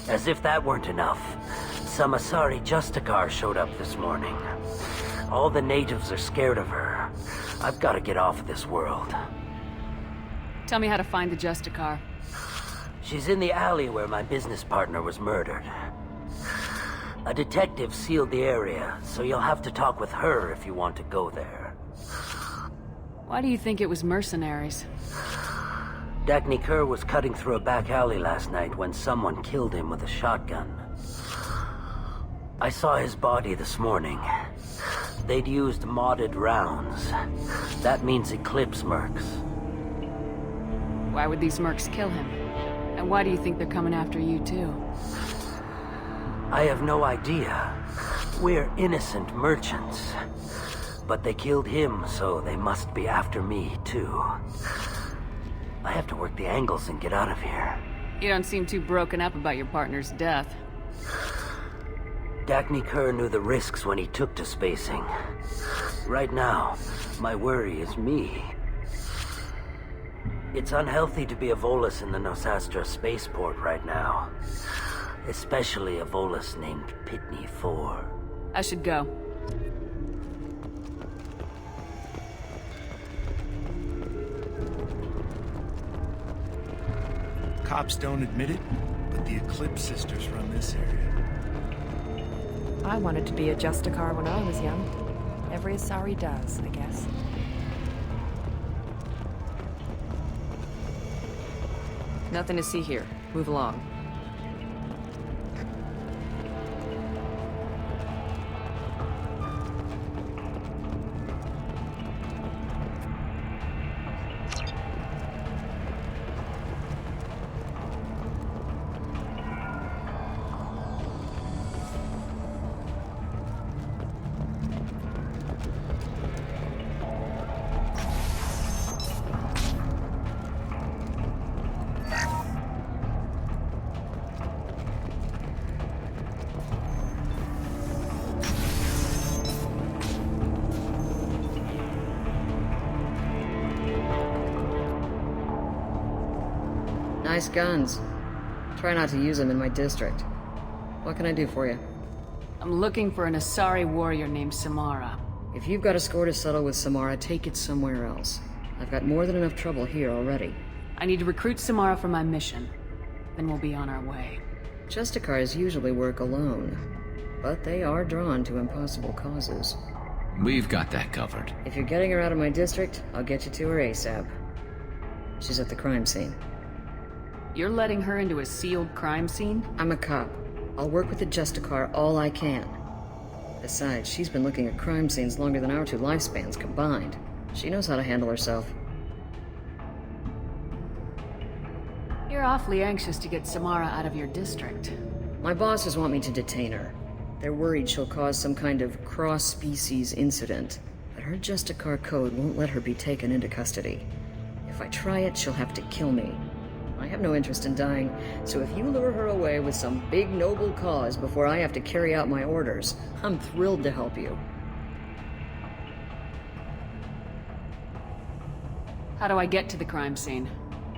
Speaker 8: As if that weren't enough, some Asari Justicar showed up this morning. All the natives are scared of her. I've got to get off of this world.
Speaker 3: Tell me how to find the Justicar.
Speaker 8: She's in the alley where my business partner was murdered. A detective sealed the area, so you'll have to talk with her if you want to go there.
Speaker 3: Why do you think it was mercenaries?
Speaker 8: Dagny Kerr was cutting through a back alley last night when someone killed him with a shotgun. I saw his body this morning. They'd used modded rounds. That means Eclipse mercs.
Speaker 3: Why would these mercs kill him? And why do you think they're coming after you too?
Speaker 8: I have no idea. We're innocent merchants. But they killed him, so they must be after me, too. I have to work the angles and get out of here.
Speaker 3: You don't seem too broken up about your partner's death.
Speaker 8: Dagny Kerr knew the risks when he took to spacing. Right now, my worry is me. It's unhealthy to be a Volus in the Nosastra spaceport right now. Especially a Volus named Pitney 4.
Speaker 3: I should go.
Speaker 1: Cops don't admit it, but the Eclipse sisters run this area.
Speaker 17: I wanted to be a Justicar when I was young. Every Asari does, I guess.
Speaker 14: Nothing to see here. Move along.
Speaker 6: Nice guns. Try not to use them in my district. What can I do for you?
Speaker 3: I'm looking for an Asari warrior named Samara.
Speaker 6: If you've got a score to settle with Samara, take it somewhere else. I've got more than enough trouble here already.
Speaker 3: I need to recruit Samara for my mission. Then we'll be on our way.
Speaker 6: Justicars usually work alone, but they are drawn to impossible causes.
Speaker 2: We've got that covered.
Speaker 6: If you're getting her out of my district, I'll get you to her ASAP. She's at the crime scene.
Speaker 3: You're letting her into a sealed crime scene?
Speaker 6: I'm a cop. I'll work with the Justicar all I can. Besides, she's been looking at crime scenes longer than our two lifespans combined. She knows how to handle herself.
Speaker 3: You're awfully anxious to get Samara out of your district.
Speaker 6: My bosses want me to detain her. They're worried she'll cause some kind of cross-species incident, but her Justicar code won't let her be taken into custody. If I try it, she'll have to kill me. I have no interest in dying, so if you lure her away with some big noble cause before I have to carry out my orders, I'm thrilled to help you.
Speaker 3: How do I get to the crime scene?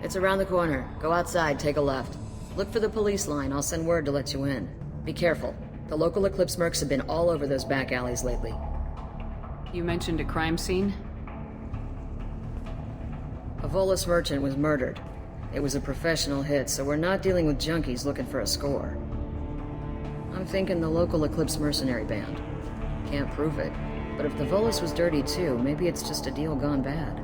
Speaker 6: It's around the corner. Go outside, take a left. Look for the police line. I'll send word to let you in. Be careful. The local Eclipse mercs have been all over those back alleys lately.
Speaker 3: You mentioned a crime scene?
Speaker 6: A Volus merchant was murdered. It was a professional hit, so we're not dealing with junkies looking for a score. I'm thinking the local Eclipse mercenary band. Can't prove it, but if the Volus was dirty too, maybe it's just a deal gone bad.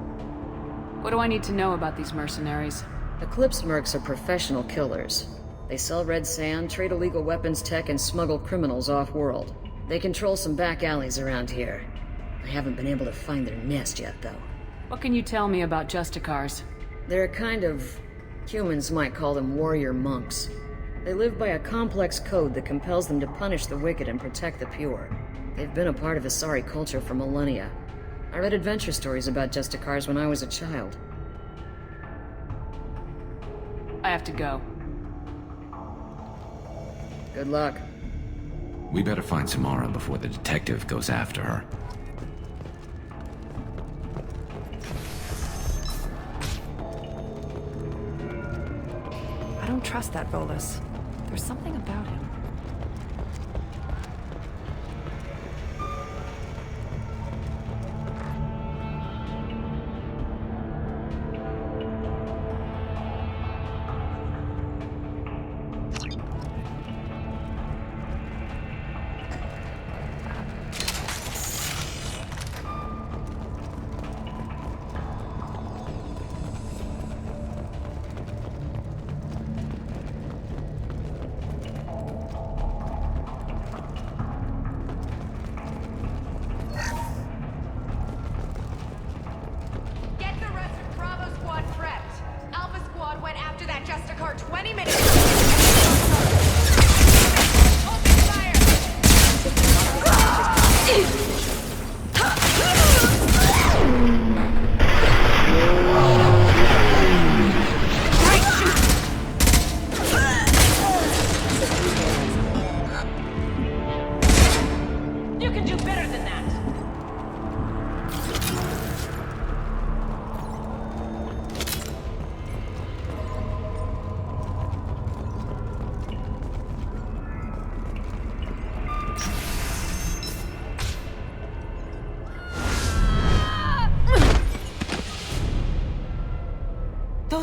Speaker 3: What do I need to know about these mercenaries?
Speaker 6: Eclipse mercs are professional killers. They sell red sand, trade illegal weapons tech, and smuggle criminals off-world. They control some back alleys around here. I haven't been able to find their nest yet, though.
Speaker 3: What can you tell me about Justicars?
Speaker 6: They're a kind of... humans might call them warrior monks. They live by a complex code that compels them to punish the wicked and protect the pure. They've been a part of Asari culture for millennia. I read adventure stories about Justicars when I was a child.
Speaker 3: I have to go.
Speaker 6: Good luck.
Speaker 2: We better find Samara before the detective goes after her.
Speaker 17: I don't trust that Volus. There's something about him.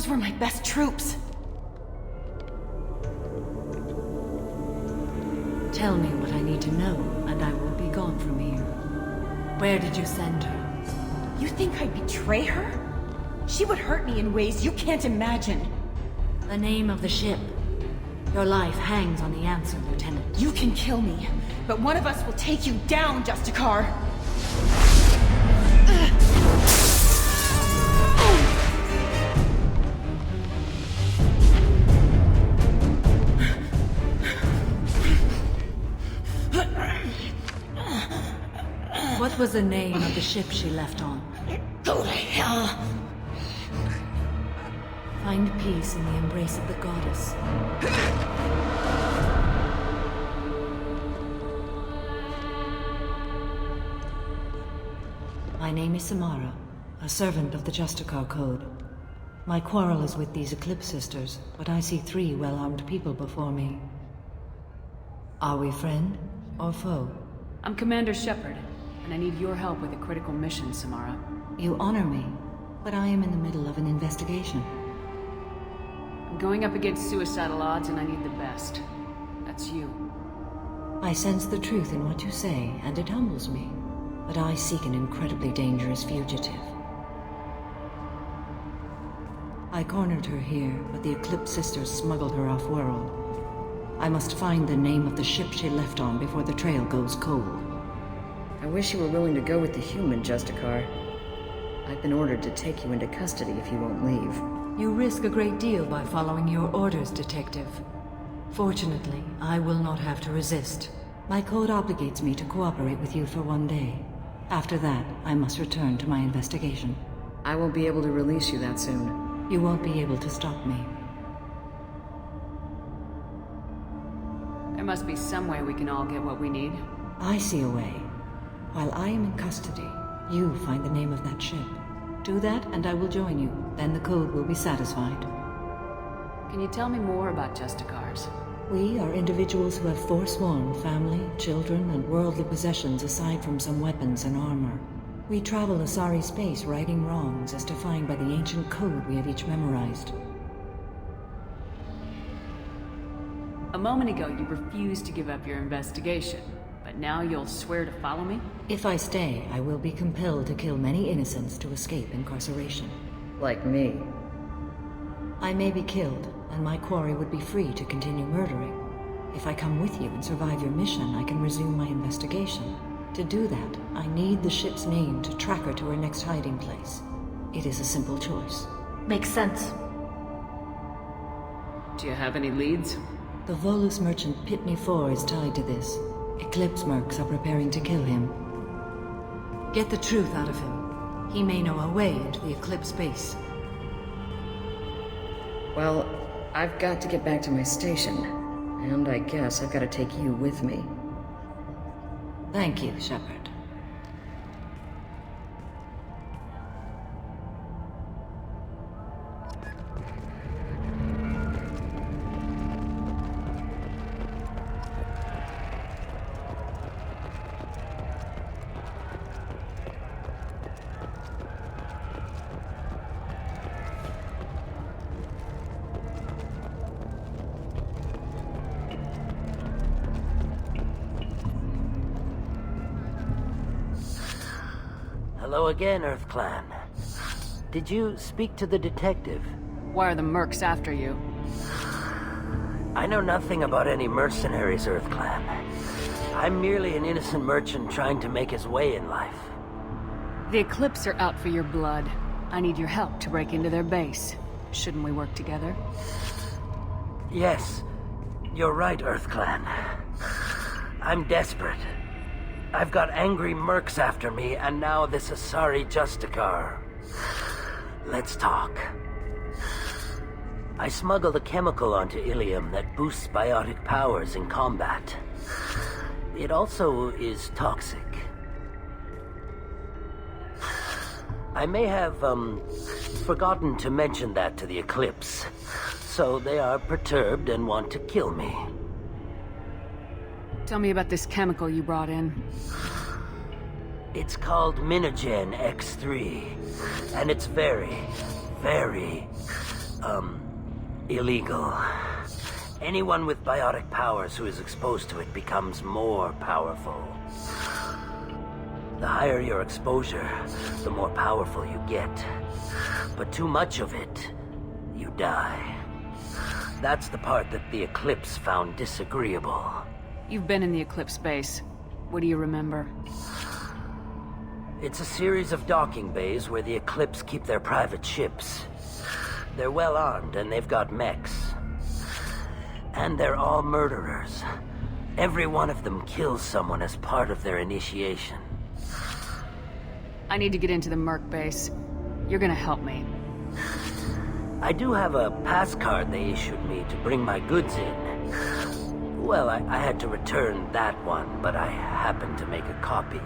Speaker 7: Those were my best troops.
Speaker 10: Tell me what I need to know, and I will be gone from here. Where did you send her?
Speaker 7: You think I'd betray her? She would hurt me in ways you can't imagine.
Speaker 10: The name of the ship. Your life hangs on the answer, Lieutenant.
Speaker 7: You can kill me, but one of us will take you down, Justicar.
Speaker 10: What was the name of the ship she left on?
Speaker 7: Go to hell!
Speaker 10: Find peace in the embrace of the goddess. My name is Samara, a servant of the Justicar Code. My quarrel is with these Eclipse Sisters, but I see 3 well-armed people before me. Are we friend or foe?
Speaker 3: I'm Commander Shepard, and I need your help with a critical mission, Samara.
Speaker 10: You honor me, but I am in the middle of an investigation.
Speaker 3: I'm going up against suicidal odds, and I need the best. That's you.
Speaker 10: I sense the truth in what you say, and it humbles me. But I seek an incredibly dangerous fugitive. I cornered her here, but the Eclipse Sisters smuggled her off-world. I must find the name of the ship she left on before the trail goes cold.
Speaker 6: I wish you were willing to go with the human, Justicar. I've been ordered to take you into custody if you won't leave.
Speaker 10: You risk a great deal by following your orders, Detective. Fortunately, I will not have to resist. My code obligates me to cooperate with you for 1 day. After that, I must return to my investigation.
Speaker 6: I won't be able to release you that soon.
Speaker 10: You won't be able to stop me.
Speaker 3: There must be some way we can all get what we need.
Speaker 10: I see a way. While I am in custody, you find the name of that ship. Do that, and I will join you. Then the code will be satisfied.
Speaker 3: Can you tell me more about Justicars?
Speaker 10: We are individuals who have forsworn family, children, and worldly possessions aside from some weapons and armor. We travel Asari space righting wrongs as defined by the ancient code we have each memorized.
Speaker 3: A moment ago, you refused to give up your investigation, but now you'll swear to follow me?
Speaker 10: If I stay, I will be compelled to kill many innocents to escape incarceration.
Speaker 6: Like me.
Speaker 10: I may be killed, and my quarry would be free to continue murdering. If I come with you and survive your mission, I can resume my investigation. To do that, I need the ship's name to track her to her next hiding place. It is a simple choice.
Speaker 14: Makes sense.
Speaker 3: Do you have any leads?
Speaker 10: The Volus merchant Pitney 4 is tied to this. Eclipse mercs are preparing to kill him. Get the truth out of him. He may know a way into the Eclipse base.
Speaker 6: Well, I've got to get back to my station. And I guess I've got to take you with me.
Speaker 10: Thank you, Shepard.
Speaker 8: Hello again, EarthClan. Did you speak to the detective?
Speaker 3: Why are the mercs after you?
Speaker 8: I know nothing about any mercenaries, EarthClan. I'm merely an innocent merchant trying to make his way in life.
Speaker 3: The Eclipse are out for your blood. I need your help to break into their base. Shouldn't we work together?
Speaker 8: Yes, you're right, EarthClan. I'm desperate. I've got angry mercs after me, and now this Asari Justicar. Let's talk. I smuggled a chemical onto Ilium that boosts biotic powers in combat. It also is toxic. I may have, forgotten to mention that to the Eclipse, so they are perturbed and want to kill me.
Speaker 3: Tell me about this chemical you brought in.
Speaker 8: It's called Minogen X3, and it's very, very illegal. Anyone with biotic powers who is exposed to it becomes more powerful. The higher your exposure, the more powerful you get. But too much of it, you die. That's the part that the Eclipse found disagreeable.
Speaker 3: You've been in the Eclipse base. What do you remember?
Speaker 8: It's a series of docking bays where the Eclipse keep their private ships. They're well armed and they've got mechs. And they're all murderers. Every one of them kills someone as part of their initiation.
Speaker 3: I need to get into the Merc base. You're gonna help me.
Speaker 8: I do have a pass card they issued me to bring my goods in. Well, I had to return that one, but I happened to make a copy.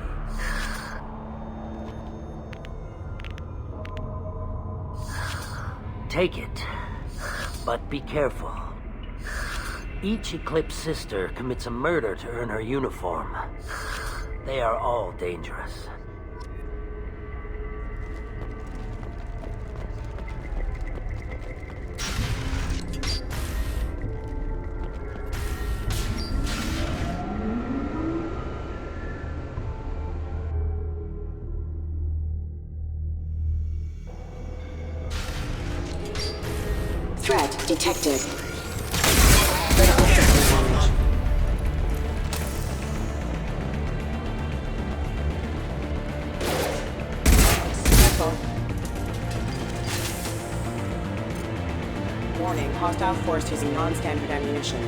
Speaker 8: Take it, but be careful. Each Eclipse sister commits a murder to earn her uniform. They are all dangerous.
Speaker 21: Threat detected.
Speaker 12: Warning, hostile force using non-standard ammunition.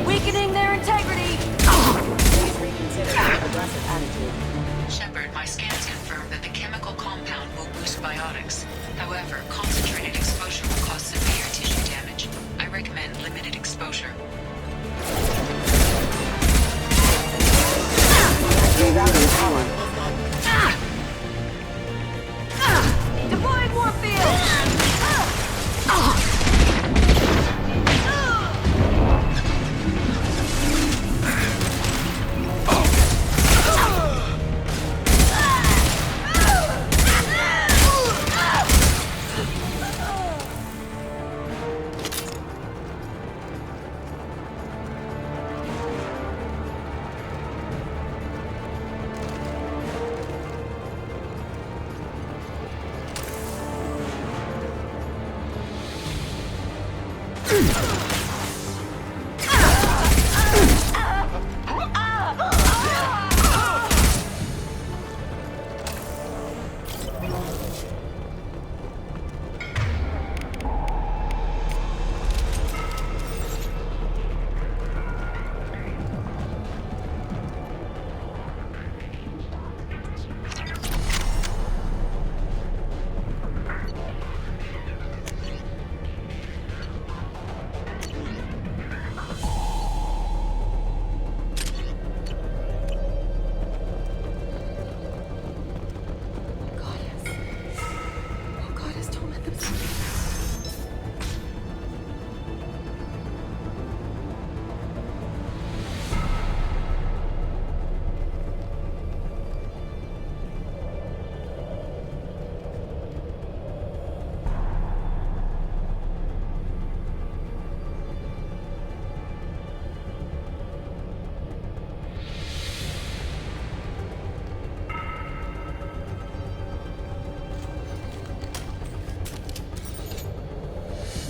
Speaker 5: Weakening their integrity!
Speaker 12: Please reconsider your aggressive attitude.
Speaker 21: Shepard, my scans confirm that the chemical compound will boost biotics. However, concentrated exposure will cause severe tissue damage. I recommend limited exposure.
Speaker 12: Rerouting power.
Speaker 5: Deploying warfield!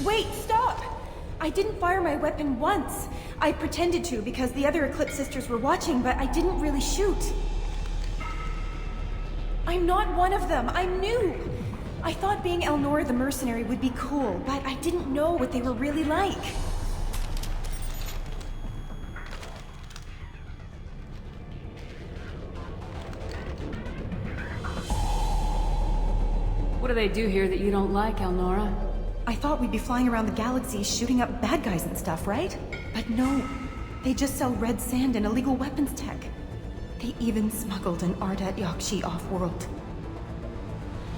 Speaker 7: Wait, stop! I didn't fire my weapon once. I pretended to because the other Eclipse sisters were watching, but I didn't really shoot. I'm not one of them. I'm new. I thought being Elnora the mercenary would be cool, but I didn't know what they were really like.
Speaker 3: What do they do here that you don't like, Elnora?
Speaker 7: I thought we'd be flying around the galaxy shooting up bad guys and stuff, right? But no. They just sell red sand and illegal weapons tech. They even smuggled an Ardat Yakshi off-world.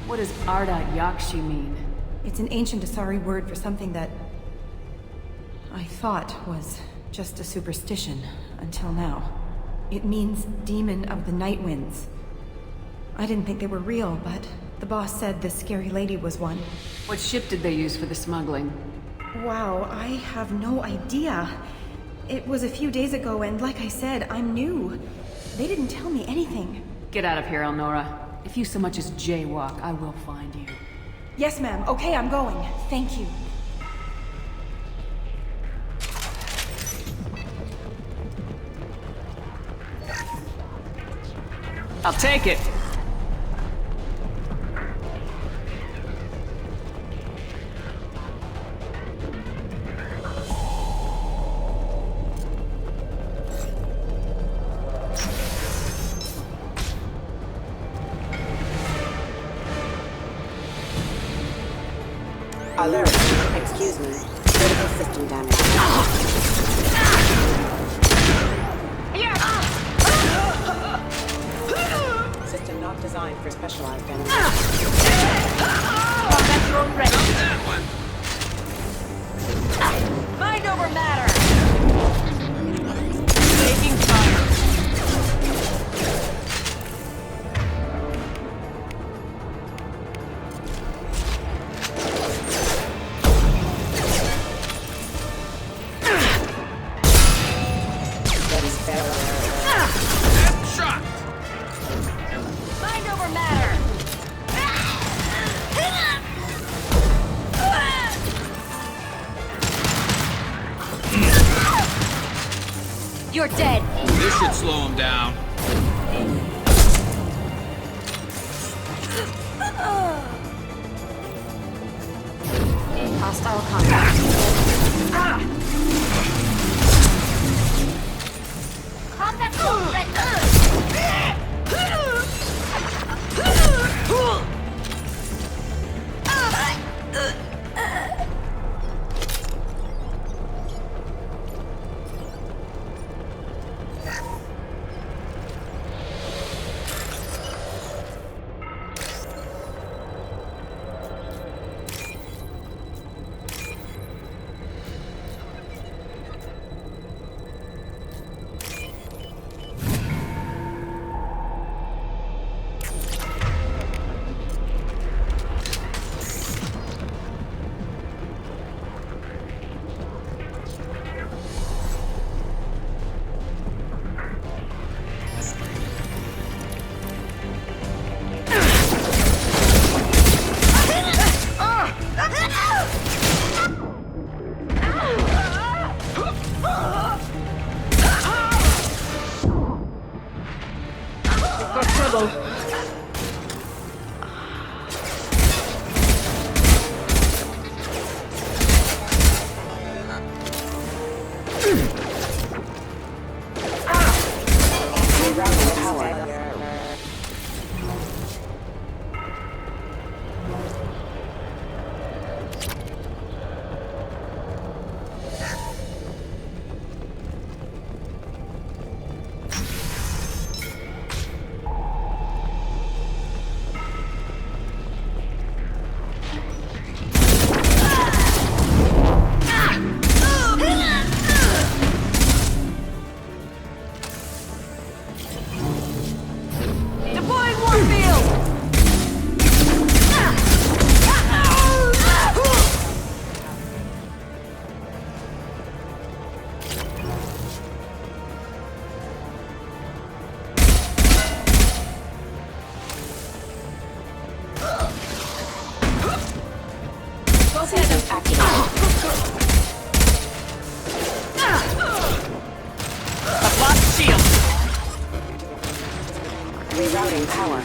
Speaker 3: What does Ardat Yakshi mean?
Speaker 7: It's an ancient Asari word for something that I thought was just a superstition until now. It means demon of the night winds. I didn't think they were real, but the boss said this scary lady was one.
Speaker 3: What ship did they use for the smuggling?
Speaker 7: Wow, I have no idea. It was a few days ago, and like I said, I'm new. They didn't tell me anything.
Speaker 3: Get out of here, Elnora. If you so much as jaywalk, I will find you.
Speaker 7: Yes, ma'am. Okay, I'm going. Thank you.
Speaker 3: I'll take it.
Speaker 12: Alert. Excuse me. Critical system damage. System not designed for specialized enemies.
Speaker 5: Combat drone ready. Mind over matter. Taking fire.
Speaker 14: You're dead.
Speaker 2: This should slow him down.
Speaker 5: Hostile contact. Combat zone ready.
Speaker 12: Rerouting power.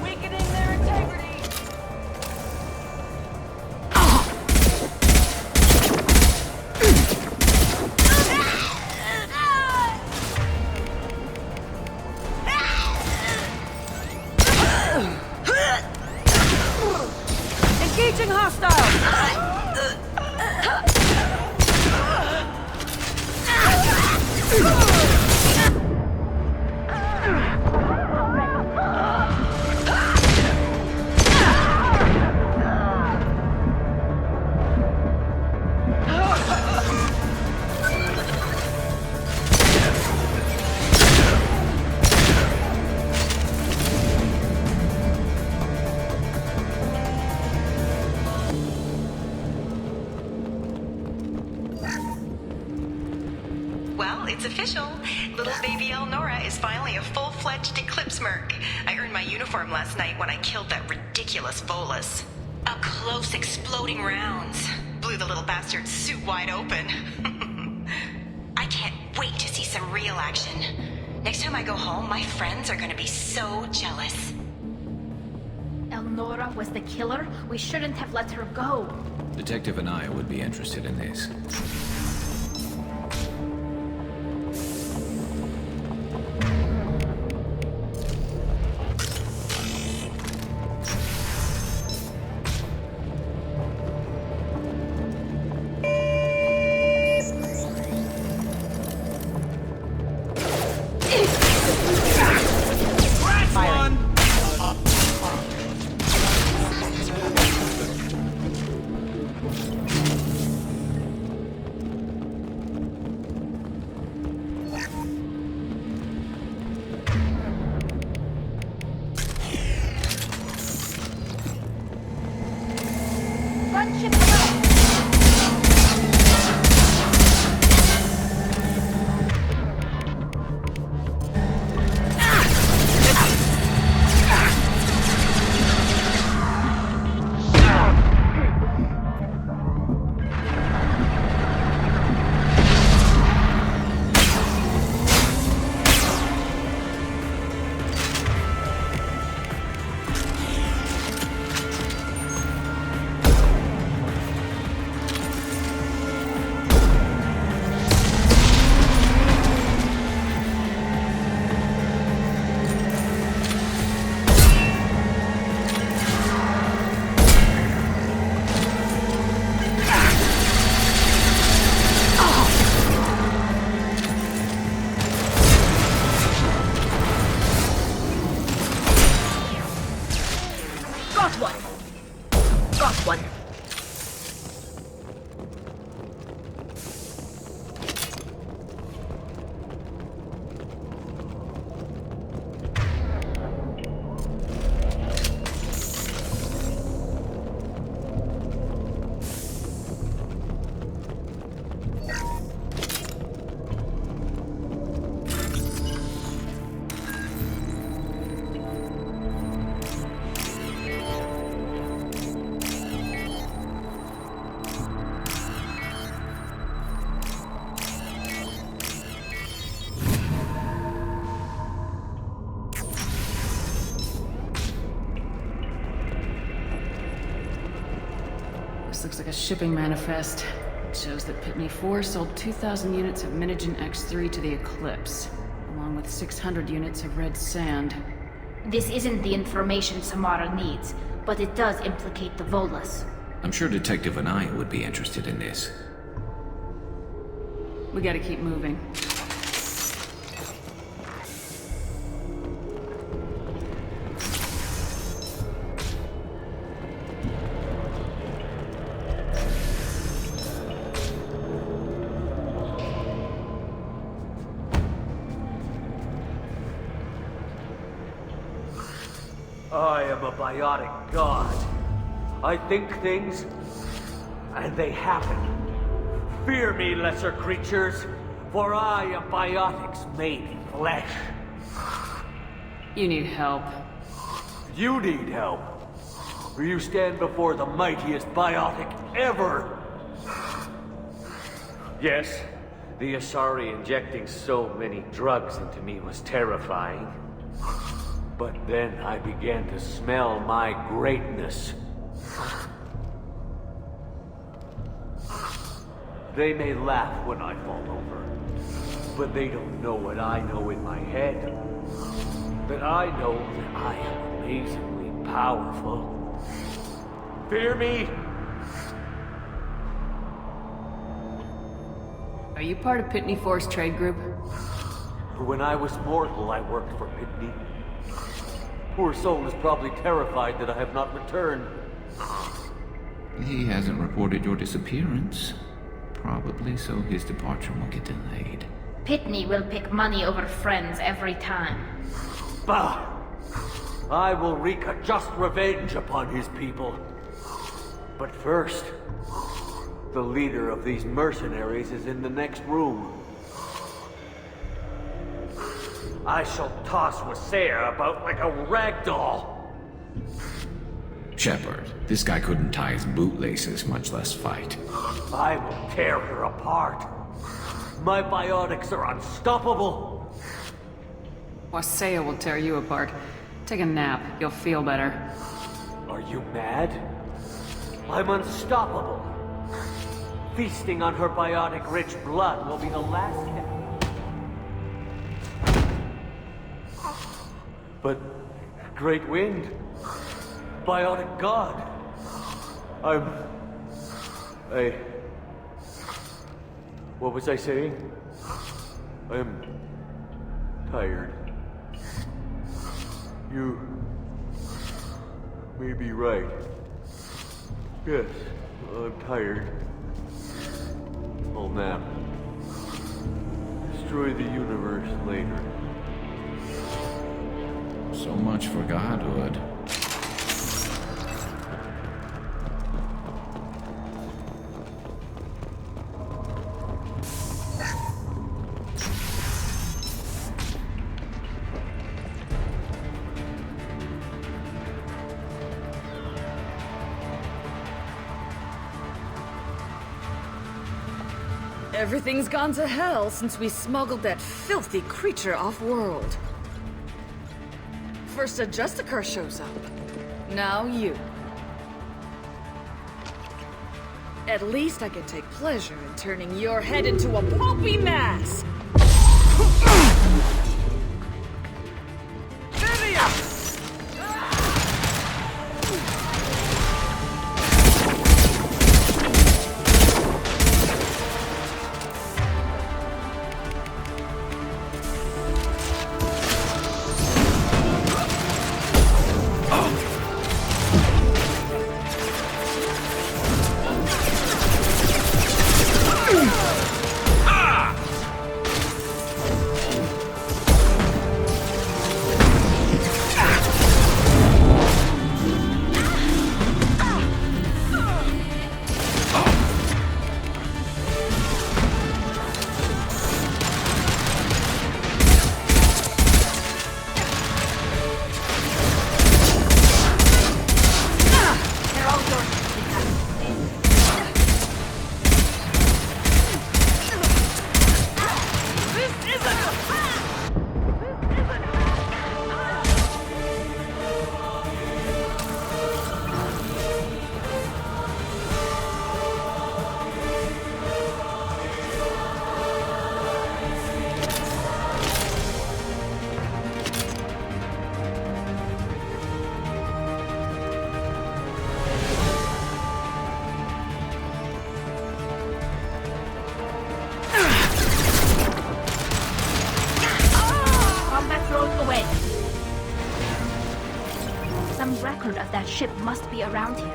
Speaker 5: Weakening their integrity. Engaging hostiles.
Speaker 11: it's official. Little baby Elnora is finally a full-fledged Eclipse merc. I earned my uniform last night when I killed that ridiculous Volus. Up close, exploding rounds. Blew the little bastard's suit wide open. I can't wait to see some real action. Next time I go home, my friends are gonna be so jealous.
Speaker 4: Elnora was the killer? We shouldn't have let her go.
Speaker 2: Detective Anaya would be interested in this.
Speaker 3: Looks like a shipping manifest. It shows that Pitney 4 sold 2,000 units of Minigen X3 to the Eclipse, along with 600 units of red sand.
Speaker 4: This isn't the information Samara needs, but it does implicate the Volus.
Speaker 2: I'm sure Detective Anaya would be interested in this.
Speaker 3: We gotta keep moving.
Speaker 13: I am a biotic god. I think things, and they happen. Fear me, lesser creatures, for I am biotics made flesh.
Speaker 3: You need help.
Speaker 13: You need help, for you stand before the mightiest biotic ever. Yes, the Asari injecting so many drugs into me was terrifying. But then I began to smell my greatness. They may laugh when I fall over, but they don't know what I know in my head. That I know that I am amazingly powerful. Fear me?
Speaker 3: Are you part of Pitney 4's trade group?
Speaker 13: When I was mortal, I worked for Pitney. Poor soul is probably terrified that I have not returned.
Speaker 2: He hasn't reported your disappearance. Probably so his departure won't get delayed.
Speaker 4: Pitney will pick money over friends every time.
Speaker 13: Bah! I will wreak a just revenge upon his people. But first, the leader of these mercenaries is in the next room. I shall toss Wasea about like a rag doll.
Speaker 2: Shepard, this guy couldn't tie his bootlaces, much less fight.
Speaker 13: I will tear her apart. My biotics are unstoppable.
Speaker 3: Wasea will tear you apart. Take a nap. You'll feel better.
Speaker 13: Are you mad? I'm unstoppable. Feasting on her biotic-rich blood will be the last step. But Great Wind, Biotic God, what was I saying? I'm tired. You may be right. Yes, I'm tired. I'll nap. Destroy the universe later.
Speaker 2: So much for godhood.
Speaker 19: Everything's gone to hell since we smuggled that filthy creature off-world. First a Justicar shows up. Now you. At least I can take pleasure in turning your head into a pulpy mass!
Speaker 4: That ship must be around here.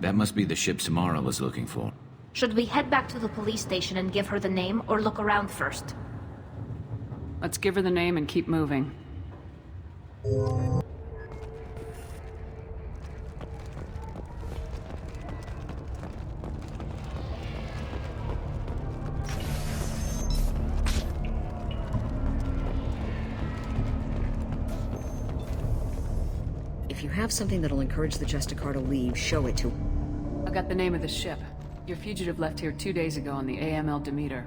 Speaker 2: That must be the ship Samara was looking for.
Speaker 4: Should we head back to the police station and give her the name, or look around first?
Speaker 3: Let's give her the name and keep moving.
Speaker 6: If you have something that'll encourage the Justicar to leave, show it to...
Speaker 3: I got the name of the ship. Your fugitive left here 2 days ago on the AML Demeter.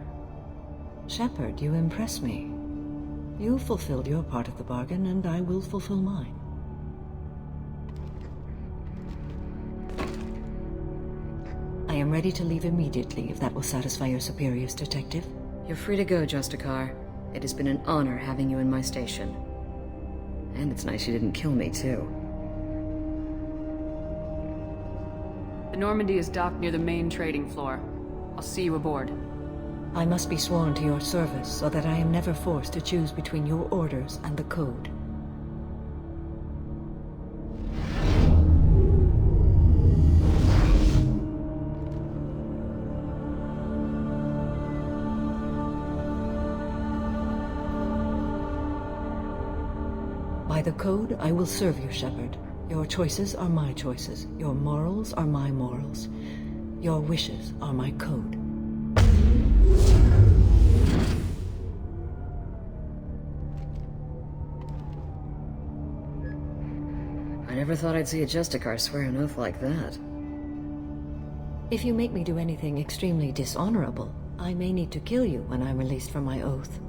Speaker 10: Shepard, you impress me. You fulfilled your part of the bargain, and I will fulfill mine. I am ready to leave immediately, if that will satisfy your superiors, Detective.
Speaker 6: You're free to go, Justicar. It has been an honor having you in my station. And it's nice you didn't kill me, too.
Speaker 3: The Normandy is docked near the main trading floor. I'll see you aboard.
Speaker 10: I must be sworn to your service so that I am never forced to choose between your orders and the Code. By the Code, I will serve you, Shepard. Your choices are my choices. Your morals are my morals. Your wishes are my code.
Speaker 6: I never thought I'd see a Justicar swear an oath like that.
Speaker 10: If you make me do anything extremely dishonorable, I may need to kill you when I'm released from my oath.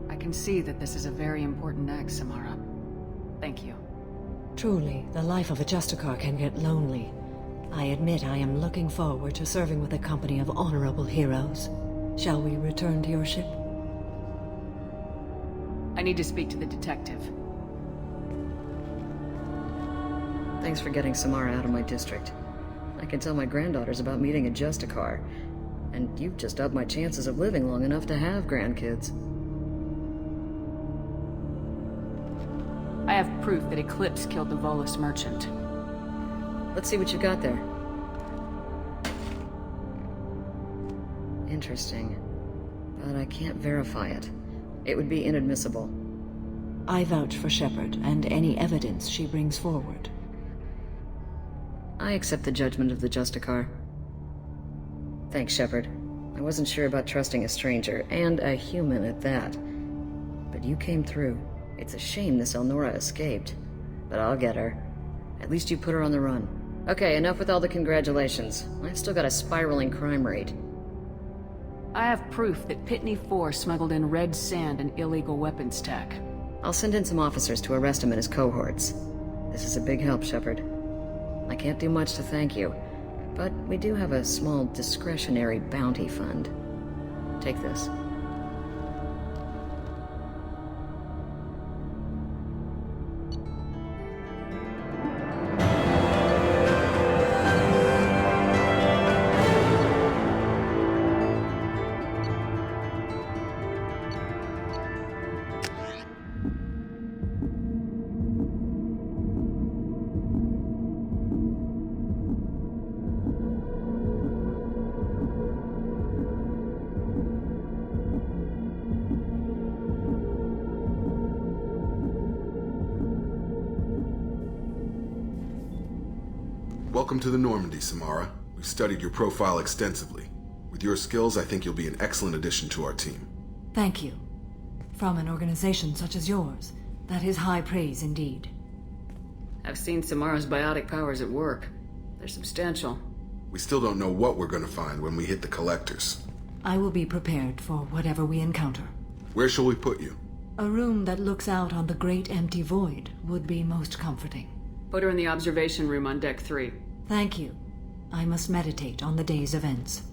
Speaker 3: I can see that this is a very important act, Samara. Thank you.
Speaker 10: Truly, the life of a Justicar can get lonely. I admit I am looking forward to serving with a company of honorable heroes. Shall we return to your ship?
Speaker 3: I need to speak to the detective.
Speaker 6: Thanks for getting Samara out of my district. I can tell my granddaughters about meeting a Justicar, and you've just upped my chances of living long enough to have grandkids.
Speaker 3: I have proof that Eclipse killed the Volus merchant.
Speaker 6: Let's see what you got there. Interesting. But I can't verify it. It would be inadmissible.
Speaker 10: I vouch for Shepard and any evidence she brings forward.
Speaker 6: I accept the judgment of the Justicar. Thanks, Shepard. I wasn't sure about trusting a stranger, and a human at that. But you came through. It's a shame this Elnora escaped. But I'll get her. At least you put her on the run. Okay, enough with all the congratulations. I've still got a spiraling crime rate.
Speaker 3: I have proof that Pitney 4 smuggled in red sand and illegal weapons tech.
Speaker 6: I'll send in some officers to arrest him and his cohorts. This is a big help, Shepard. I can't do much to thank you, but we do have a small discretionary bounty fund. Take this.
Speaker 15: Welcome to the Normandy, Samara. We've studied your profile extensively. With your skills, I think you'll be an excellent addition to our team.
Speaker 10: Thank you. From an organization such as yours, that is high praise indeed.
Speaker 3: I've seen Samara's biotic powers at work. They're substantial.
Speaker 15: We still don't know what we're going to find when we hit the collectors.
Speaker 10: I will be prepared for whatever we encounter.
Speaker 15: Where shall we put you?
Speaker 10: A room that looks out on the great empty void would be most comforting.
Speaker 3: Put her in the observation room on deck 3.
Speaker 10: Thank you. I must meditate on the day's events.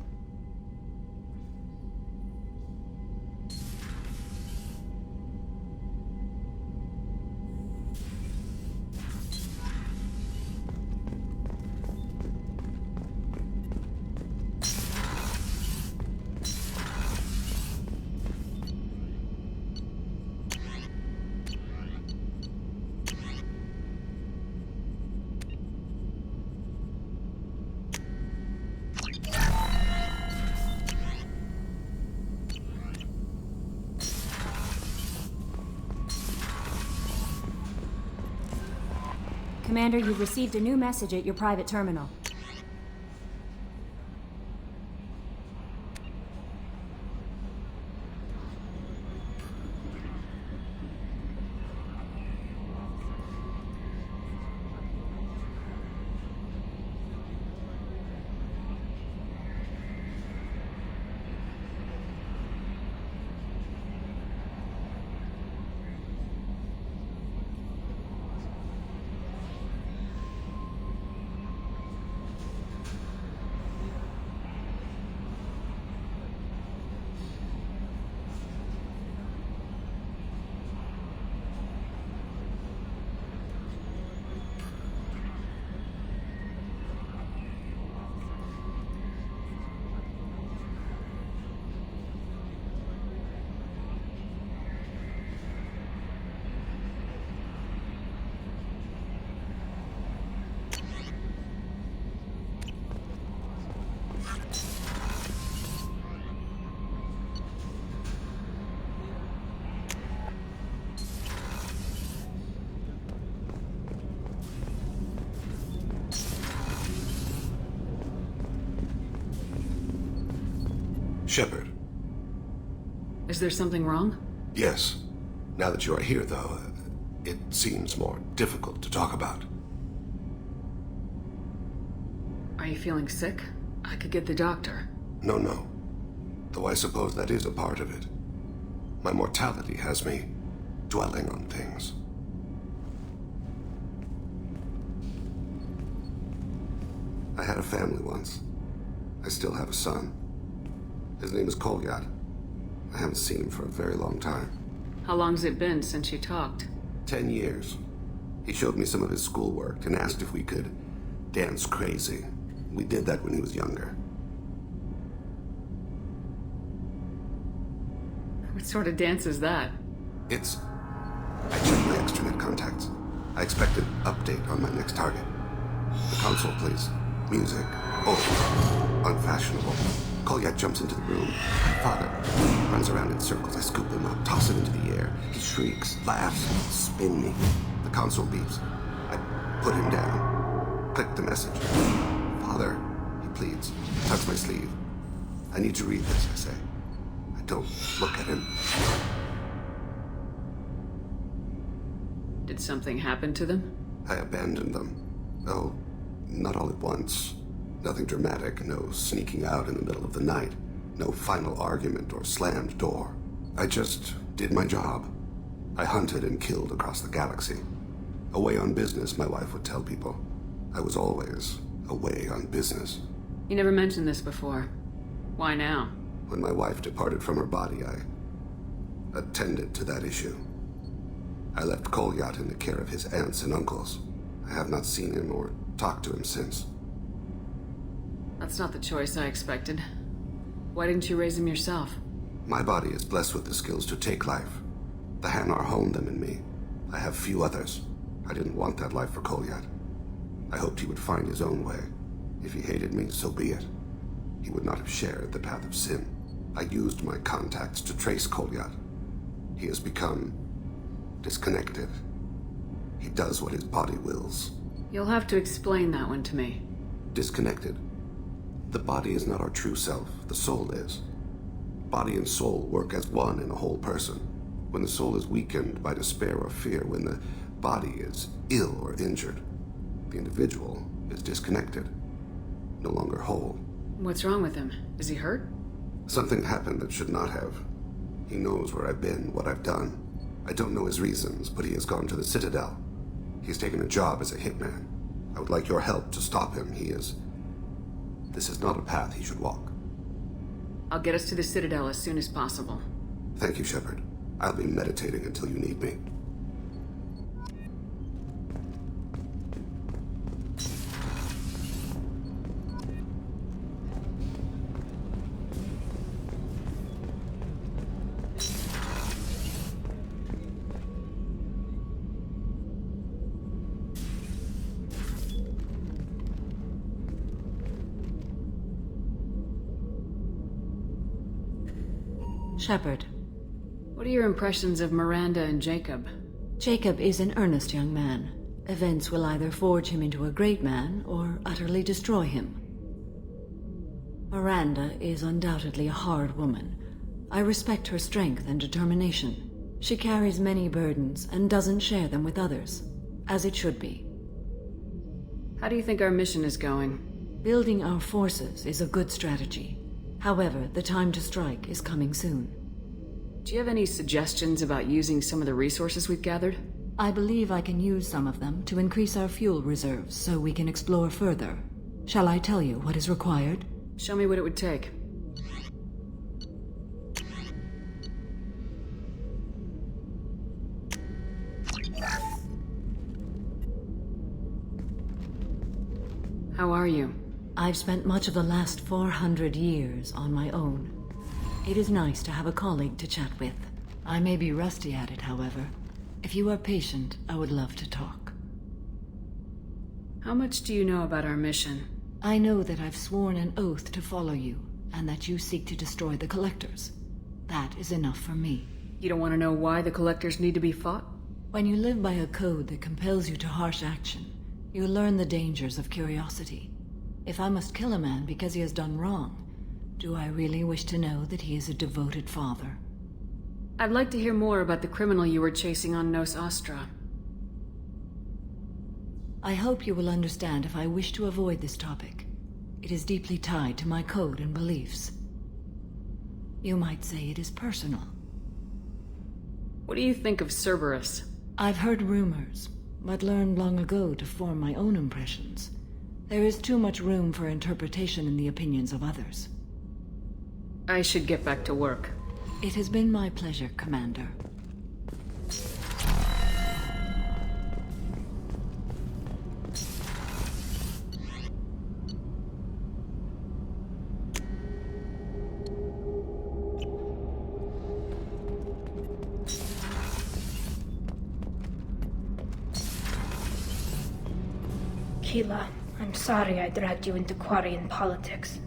Speaker 16: Commander, you've received a new message at your private terminal.
Speaker 9: Shepard.
Speaker 3: Is there something wrong?
Speaker 9: Yes. Now that you are here, though, it seems more difficult to talk about.
Speaker 3: Are you feeling sick? I could get the doctor.
Speaker 9: No. Though I suppose that is a part of it. My mortality has me dwelling on things. I had a family once. I still have a son. His name is Kolyat. I haven't seen him for a very long time.
Speaker 3: How long's it been since you talked?
Speaker 9: 10 years. He showed me some of his schoolwork and asked if we could dance crazy. We did that when he was younger.
Speaker 3: What sort of dance is that?
Speaker 9: I checked my extranet contacts. I expect an update on my next target. The console plays music. Oh, unfashionable. Kolyat jumps into the room. My father runs around in circles. I scoop him up, toss him into the air. He shrieks, laughs, spin me. The console beeps. I put him down. Click the message. Father, he pleads. Tucks my sleeve. I need to read this, I say. I don't look at him.
Speaker 3: Did something happen to them?
Speaker 9: I abandoned them. Oh, not all at once. Nothing dramatic, no sneaking out in the middle of the night, no final argument or slammed door. I just did my job. I hunted and killed across the galaxy. Away on business, my wife would tell people. I was always away on business.
Speaker 3: You never mentioned this before. Why now?
Speaker 9: When my wife departed from her body, I attended to that issue. I left Kolyat in the care of his aunts and uncles. I have not seen him or talked to him since.
Speaker 3: That's not the choice I expected. Why didn't you raise him yourself?
Speaker 9: My body is blessed with the skills to take life. The Hanar honed them in me. I have few others. I didn't want that life for Kolyat. I hoped he would find his own way. If he hated me, so be it. He would not have shared the path of sin. I used my contacts to trace Kolyat. He has become disconnected. He does what his body wills.
Speaker 3: You'll have to explain that one to me.
Speaker 9: Disconnected. The body is not our true self. The soul is. Body and soul work as one in a whole person. When the soul is weakened by despair or fear, when the body is ill or injured, the individual is disconnected, no longer whole.
Speaker 3: What's wrong with him? Is he hurt?
Speaker 9: Something happened that should not have. He knows where I've been, what I've done. I don't know his reasons, but he has gone to the Citadel. He's taken a job as a hitman. I would like your help to stop him. This is not a path he should walk.
Speaker 3: I'll get us to the Citadel as soon as possible.
Speaker 9: Thank you, Shepard. I'll be meditating until you need me.
Speaker 10: Shepard.
Speaker 3: What are your impressions of Miranda and Jacob?
Speaker 10: Jacob is an earnest young man. Events will either forge him into a great man or utterly destroy him. Miranda is undoubtedly a hard woman. I respect her strength and determination. She carries many burdens and doesn't share them with others, as it should be.
Speaker 3: How do you think our mission is going?
Speaker 10: Building our forces is a good strategy. However, the time to strike is coming soon.
Speaker 3: Do you have any suggestions about using some of the resources we've gathered?
Speaker 10: I believe I can use some of them to increase our fuel reserves so we can explore further. Shall I tell you what is required?
Speaker 3: Show me what it would take. How are you?
Speaker 10: I've spent much of the last 400 years on my own. It is nice to have a colleague to chat with. I may be rusty at it, however. If you are patient, I would love to talk.
Speaker 3: How much do you know about our mission?
Speaker 10: I know that I've sworn an oath to follow you, and that you seek to destroy the Collectors. That is enough for me.
Speaker 3: You don't want to know why the Collectors need to be fought?
Speaker 10: When you live by a code that compels you to harsh action, you learn the dangers of curiosity. If I must kill a man because he has done wrong, Do I really wish to know that he is a devoted father?
Speaker 3: I'd like to hear more about the criminal you were chasing on Nos Astra.
Speaker 10: I hope you will understand if I wish to avoid this topic. It is deeply tied to my code and beliefs. You might say it is personal.
Speaker 3: What do you think of Cerberus?
Speaker 10: I've heard rumors, but learned long ago to form my own impressions. There is too much room for interpretation in the opinions of others.
Speaker 3: I should get back to work.
Speaker 10: It has been my pleasure, Commander.
Speaker 18: Keela, I'm sorry I dragged you into Quarian politics.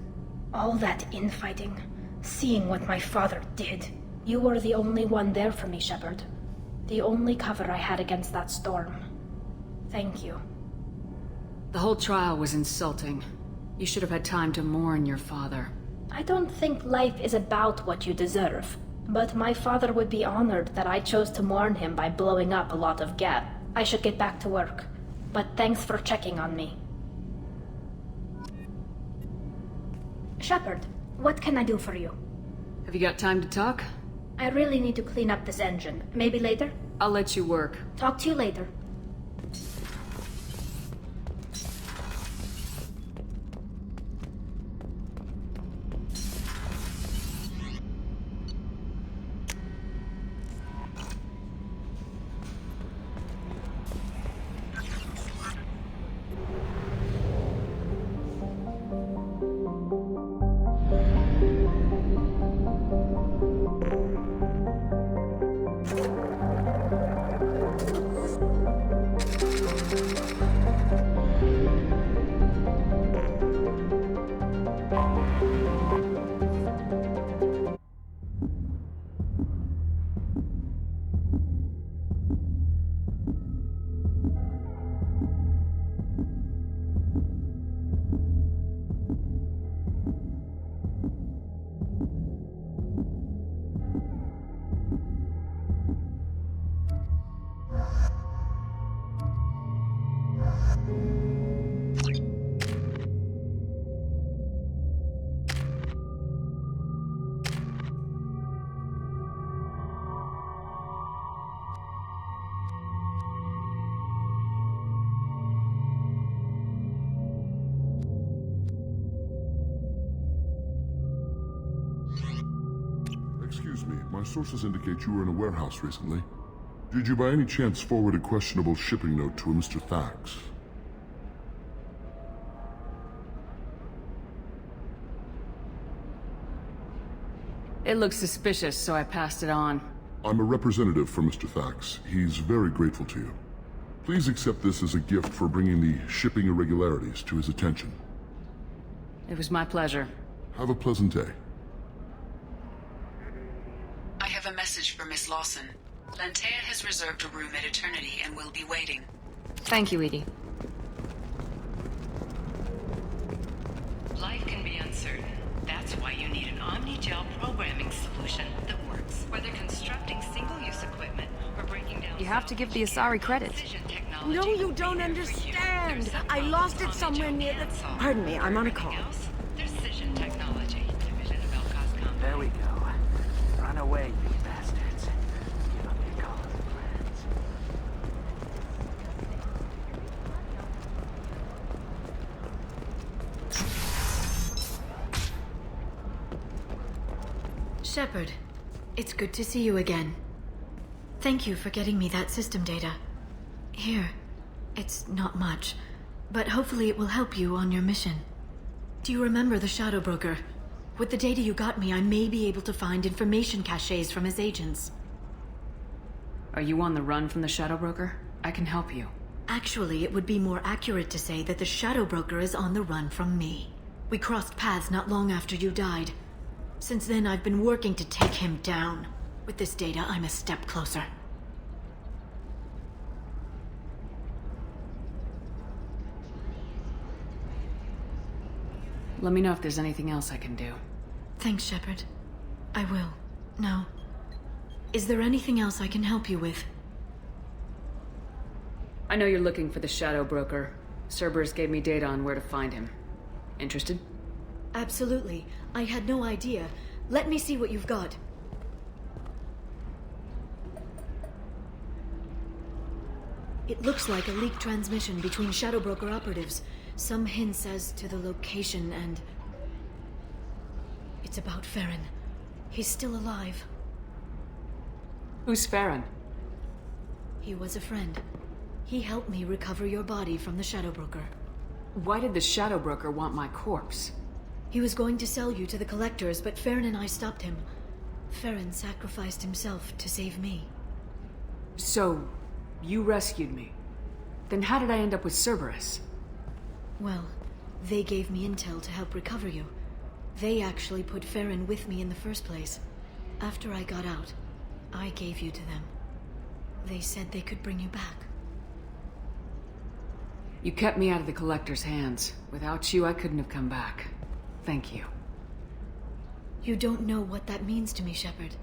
Speaker 18: All that infighting, seeing what my father did. You were the only one there for me, Shepard. The only cover I had against that storm. Thank you.
Speaker 3: The whole trial was insulting. You should have had time to mourn your father.
Speaker 18: I don't think life is about what you deserve, but my father would be honored that I chose to mourn him by blowing up a lot of gas. I should get back to work, but thanks for checking on me. Shepard, what can I do for you?
Speaker 3: Have you got time to talk?
Speaker 18: I really need to clean up this engine. Maybe later?
Speaker 3: I'll let you work.
Speaker 18: Talk to you later.
Speaker 20: Excuse me, my sources indicate you were in a warehouse recently. Did you by any chance forward a questionable shipping note to a Mr. Thax?
Speaker 3: It looks suspicious, so I passed it on.
Speaker 20: I'm a representative for Mr. Thax. He's very grateful to you. Please accept this as a gift for bringing the shipping irregularities to his attention.
Speaker 3: It was my pleasure.
Speaker 20: Have a pleasant day.
Speaker 21: I have a message for Miss Lawson. Lantea has reserved a room at Eternity and will be waiting.
Speaker 3: Thank you, Edie.
Speaker 21: Life can be uncertain. That's why you need an Omni-Gel programming solution that works. Whether constructing single-use equipment or breaking down...
Speaker 17: You have to give the Asari credit.
Speaker 5: No, you don't understand. I lost it somewhere near the... Pardon me, I'm on a call.
Speaker 21: Precision technology. Division of Elcos Compound.
Speaker 8: There we go. Run away, you bastards. Give up your colony plans.
Speaker 23: Shepard, it's good to see you again. Thank you for getting me that system data. Here, it's not much, but hopefully it will help you on your mission. Do you remember the Shadow Broker? With the data you got me, I may be able to find information caches from his agents.
Speaker 3: Are you on the run from the Shadow Broker? I can help you.
Speaker 23: Actually, it would be more accurate to say that the Shadow Broker is on the run from me. We crossed paths not long after you died. Since then, I've been working to take him down. With this data, I'm a step closer.
Speaker 3: Let me know if there's anything else I can do.
Speaker 23: Thanks, Shepard. I will. Now, is there anything else I can help you with?
Speaker 3: I know you're looking for the Shadow Broker. Cerberus gave me data on where to find him. Interested?
Speaker 23: Absolutely. I had no idea. Let me see what you've got. It looks like a leaked transmission between Shadow Broker operatives. Some hints as to the location and... It's about Farron. He's still alive.
Speaker 3: Who's Farron?
Speaker 23: He was a friend. He helped me recover your body from the Shadow Broker.
Speaker 3: Why did the Shadow Broker want my corpse?
Speaker 23: He was going to sell you to the Collectors, but Farron and I stopped him. Farron sacrificed himself to save me.
Speaker 3: So, you rescued me. Then how did I end up with Cerberus?
Speaker 23: Well, they gave me intel to help recover you. They actually put Farron with me in the first place. After I got out, I gave you to them. They said they could bring you back.
Speaker 3: You kept me out of the Collector's hands. Without you, I couldn't have come back. Thank you.
Speaker 23: You don't know what that means to me, Shepard.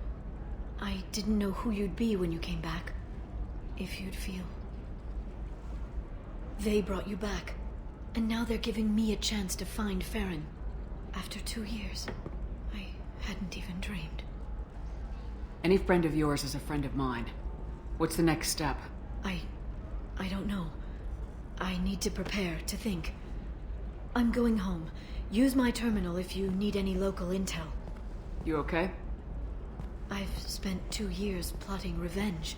Speaker 23: I didn't know who you'd be when you came back. If you'd feel. They brought you back, and now they're giving me a chance to find Farron. After 2 years, I hadn't even dreamed.
Speaker 3: Any friend of yours is a friend of mine. What's the next step?
Speaker 23: I don't know. I need to prepare, to think. I'm going home. Use my terminal if you need any local intel.
Speaker 3: You okay?
Speaker 23: I've spent 2 years plotting revenge.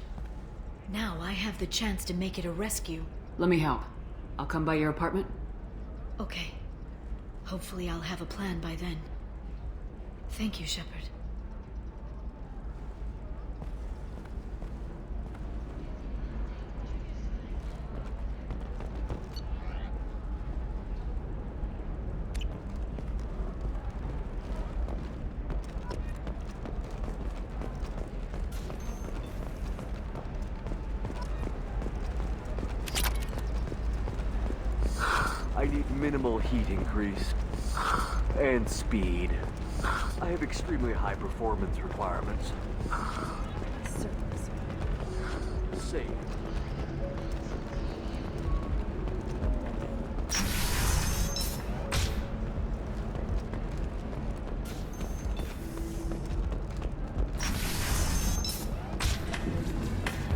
Speaker 23: Now I have the chance to make it a rescue.
Speaker 3: Let me help. I'll come by your apartment.
Speaker 23: Okay. Hopefully I'll have a plan by then. Thank you, Shepard.
Speaker 13: I need minimal heat increase. And speed. I have extremely high performance requirements. Save.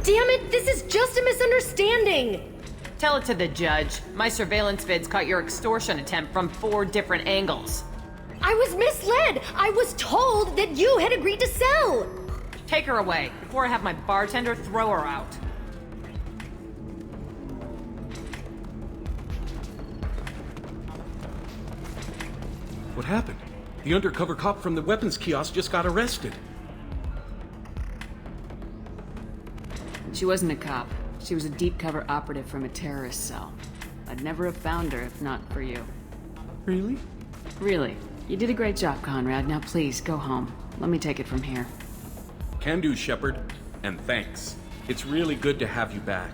Speaker 1: Damn it, this is just a misunderstanding!
Speaker 7: Tell it to the judge. My surveillance vids caught your extortion attempt from 4 different angles.
Speaker 1: I was misled! I was told that you had agreed to sell!
Speaker 7: Take her away, before I have my bartender throw her out.
Speaker 22: What happened? The undercover cop from the weapons kiosk just got arrested.
Speaker 3: She wasn't a cop. She was a deep cover operative from a terrorist cell. I'd never have found her if not for you.
Speaker 22: Really?
Speaker 3: Really. You did a great job, Conrad. Now please, go home. Let me take it from here.
Speaker 22: Can do, Shepard. And thanks. It's really good to have you back.